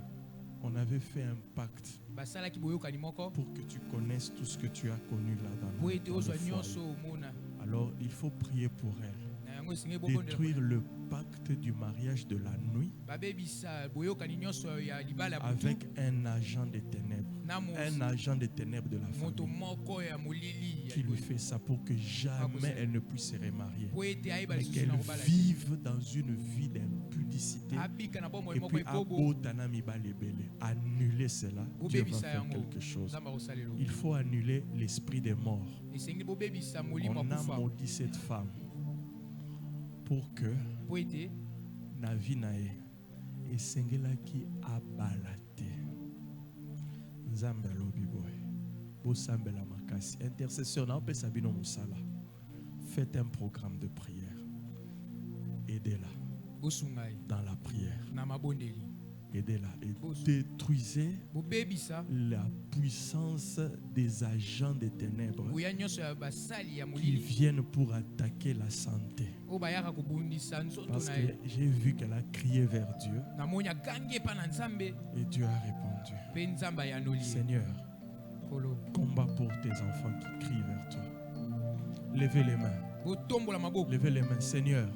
On avait fait un pacte basalaki boyokani moko pour que tu connaisses tout ce que tu as connu là po dans ete le ozwa foyer. nyonso omona Alors, il faut prier pour elle. na yango esengeli bokondela Détruire le pacte du mariage de la nuit babebisa boyokani nyonso ya libala ya avec butu un agent des ténèbres. na Un agent des ténèbres de la moto famille moko ya molili ya qui lui liboso. fait ça pour que jamais elle ne puisse se remarier. po ete ayeba Mais lisusu qu'elle na kobala vive dans une vie d'impudicité. abika na bomoi Et moko puis, ekobo abotana mibale bele. Annuler cela, Dieu va bobebisa faire yango quelque chose. nzambe akosalela Il faut annuler l'esprit des morts. esengeli bobebisa molimo On a akufa maudit cette femme pour que po ete na vie na ye esengelaki abala te. Nzambe alobi boye bosambela makasi intercesseur na opesa bino mosala. Faites un programme de prière. Aidez-la bosungai dans la prière. na mabondeli Aidez-la et détruisez bobebisa la puissance des agents des ténèbres buya nyonso ya basali ya qui molili viennent pour attaquer la santé. oyo bayaka kobundisa nzoto Parce na que ye j'ai vu qu'elle a crié vers Dieu namoni agangi epa na nzambe et Dieu a répondu. mpe nzambe ayanoli ye. Seigneur, kolo combat pour tes enfants qui crient vers toi. Levez les mains. botombola maboko Levez les mains. Seigneur,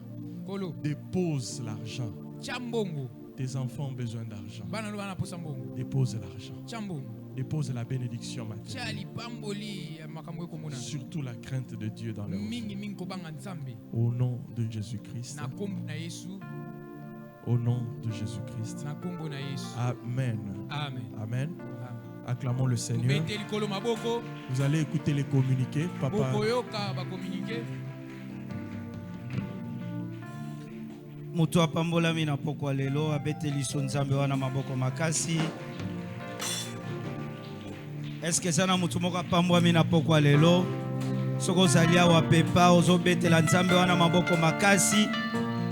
kolo dépose l'argent. tia mbongo Tes enfants ont besoin d'argent. bana no bana posa mbongo Dépose l'argent. tia mbongo Dépose la bénédiction tia matérielle. lipamboli ya makambo ekomona Surtout la crainte de Dieu dans leur vie. mingi kobanga nzambe Au nom de Jésus-Christ. na kombo na yesu Au nom de Jésus-Christ. na kombo na yesu Amen. amen Amen. Amen. Acclamons le Seigneur. tobete likolo maboko Vous allez écouter les communiqués. Papa, bokoyoka bakomunike Mutu apambolami na pokwa lelo abeteli so nzambe wana maboko makasi. Est-ce que sana mutu moko apambwami na pokwa lelo? Soko ozali awa pepa ozobetela nzambe wana maboko makasi.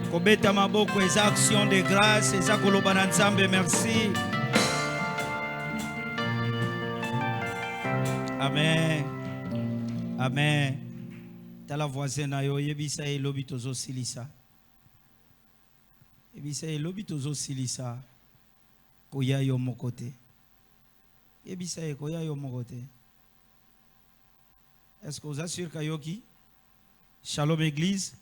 Kobeta maboko eza action de grâce, eza koloba na nzambe merci. Amen. Amen. Tala voisin na yo yebisa elobi tozo silisa. Yebisa elobi tozo silisa. Koya yo mokote. Yebisa koya yo mokote. Est-ce que vous assure kayoki? Shalom église.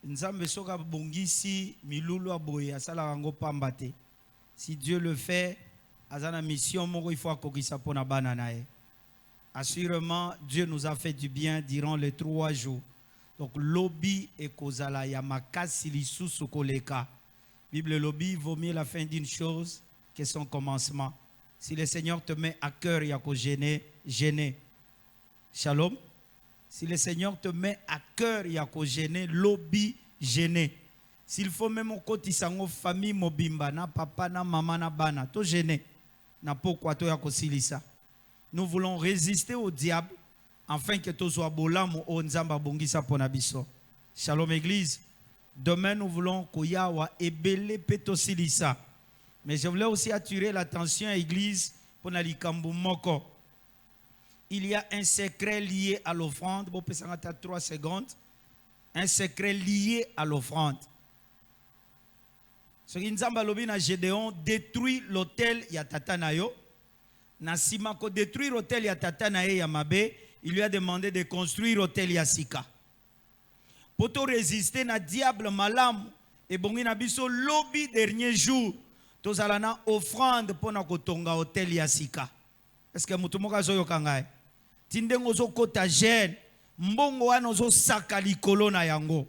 Nzambe soka bongisi milulu aboye asala rango pambate. Si Dieu le fait, azana mission moko il faut akokisa pona bana nae. Assurément, Dieu nous a fait du bien durant les 3 jours. Donc, lobby et kozala yamakasi lisusu koleka. Bible lobby vaut mieux la fin d'une chose que son commencement. Si le Seigneur te met à cœur, yako gêner, gêner. Shalom. Si le Seigneur te met à cœur, yako gêner, lobby, gêner. S'il faut même au côté sango famille mobimba na papa na maman na bana, to gêner. Na pourquoi to yako silisa. Nous voulons résister au diable afin que tous soient bolamu o nzamba bongisa pona biso. Shalom église. Demain nous voulons koyawa ebele peto silisa. Mais je voulais aussi attirer l'attention à l'église pour nalikambu moko. Il y a un secret lié à l'offrande. Bon, peut 3 secondes. Un secret lié à l'offrande. Ce qui nzamba lobi na Gédéon détruit l'autel ya tata na yo. Nasima ko détruire l'hôtel ya tata na ye ya mabe, il lui a demandé de construire l'hôtel ya sika. Pour te résister na diable malam et bongi na biso lobby dernier jour, tozala na offrande pour na kotonga hôtel ya sika. Est-ce que mutu moka zo yokangai? Tindengo zo kota jeune, mbongo wana zo saka likolo na yango.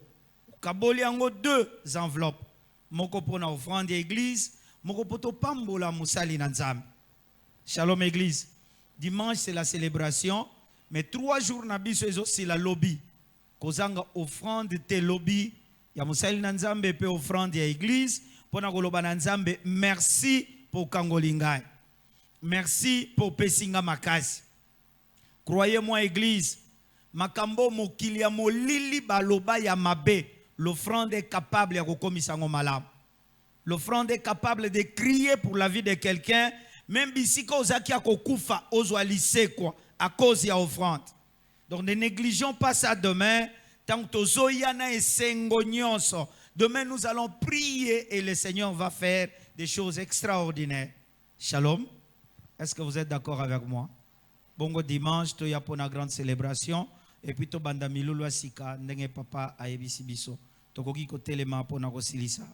Kaboli yango 2 enveloppes. Moko pour na offrande ya église, moko poto pambola musali na nzambe. Shalom église. Dimanche c'est la célébration, mais 3 jours nabiso ezo c'est la lobby. Kozanga offrande te lobby ya musali na nzambe pe offrande ya église pona koloba na nzambe merci pour kangolingai. Merci pour pesinga makasi. Croyez-moi église, makambo mokili ya molili baloba ya mabe, l'offrande est capable ya kokomisa ngo malamu. L'offrande est capable de crier pour la vie de quelqu'un. Même si kozaki akokufa ozwa lisekwa à cause ya offrande. Donc ne négligeons pas ça demain. Tant que zoyana et sengonyonso. Demain nous allons prier et le Seigneur va faire des choses extraordinaires. Shalom. Est-ce que vous êtes d'accord avec moi? Bongo dimanche to ya pona grande célébration et puis to banda milulu asika ndenge papa ayebisi biso. Tokoki ko telema pona ko silisa.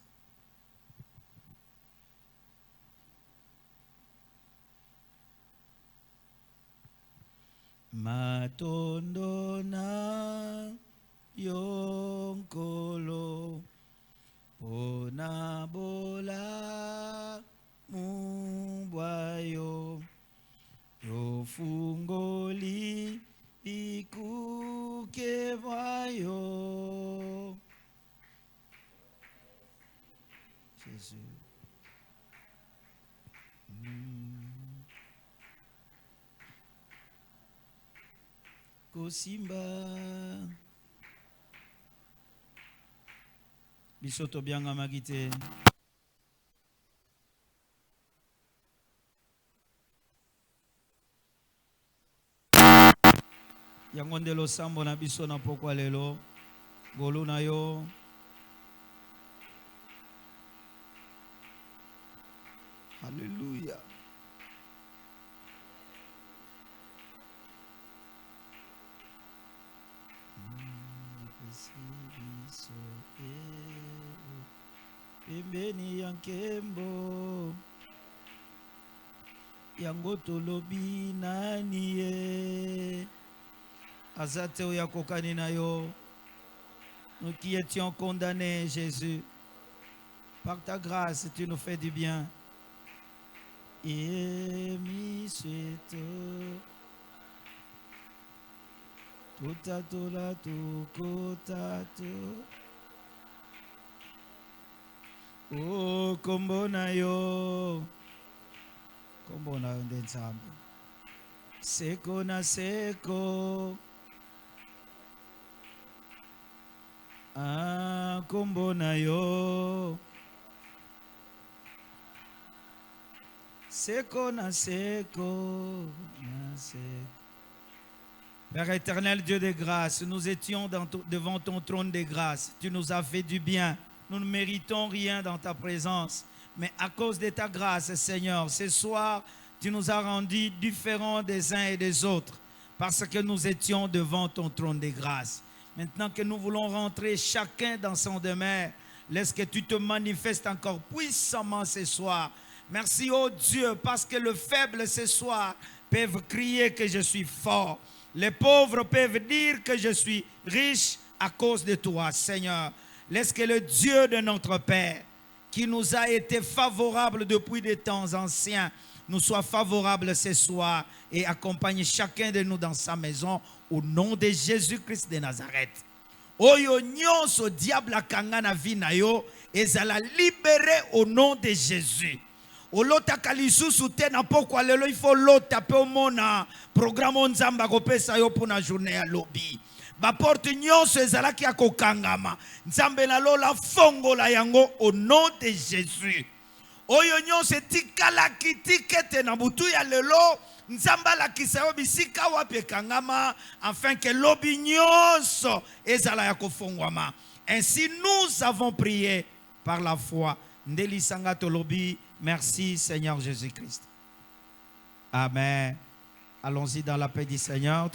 Matondo na yonkolo pona bola mubwayo yofungoli ikuke vayo kosimba bisoto bianga magite yango nde losambo na biso na pokwa lelo golu na yo Alléluia. Pembeni ya nkembo yango tolobi nani ye azate oya kokani na yo. Nous qui étions condamnés, Jésus, par ta grâce tu nous fais du bien. Emisito Totato la tokotato Oh kombo na yo nde nzambe seko na seko kombo na yo Seko na seko, na seko. Père éternel, Dieu de grâce, nous étions devant ton trône de grâce. Tu nous as fait du bien. Nous ne méritons rien dans ta présence. Mais à cause de ta grâce, Seigneur, ce soir, tu nous as rendus différents des uns et des autres. Parce que nous étions devant ton trône de grâce. Maintenant que nous voulons rentrer chacun dans son demeure, laisse que tu te manifestes encore puissamment ce soir. Merci, oh Dieu, parce que le faible ce soir peuvent crier que je suis fort. Les pauvres peuvent dire que je suis riche à cause de toi, Seigneur. Laisse que le Dieu de notre Père, qui nous a été favorable depuis des temps anciens, nous soit favorable ce soir et accompagne chacun de nous dans sa maison au nom de Jésus-Christ de Nazareth. Oyo nyonso diable akanga na vie na yo ezala libéré au nom de Jésus. Olotaka lisusu te na pokwa lelo il faut lota pe omona programme nzamba kopesa yo pona journée ya lobi. Ba porte nyonso ezalaki ya kokangama. Nzambe na lola fongola yango au nom de Jésus. Oyo nyonso tikalaki tikete na butu ya lelo nzamba la kisayo bisika wapi ekangama afin que lobi nyonso ezala ya kofongwama. Ainsi nous avons prié par la foi. Ndeli sanga tolobi. Merci Seigneur Jésus-Christ. Amen. Allons-y dans la paix du Seigneur.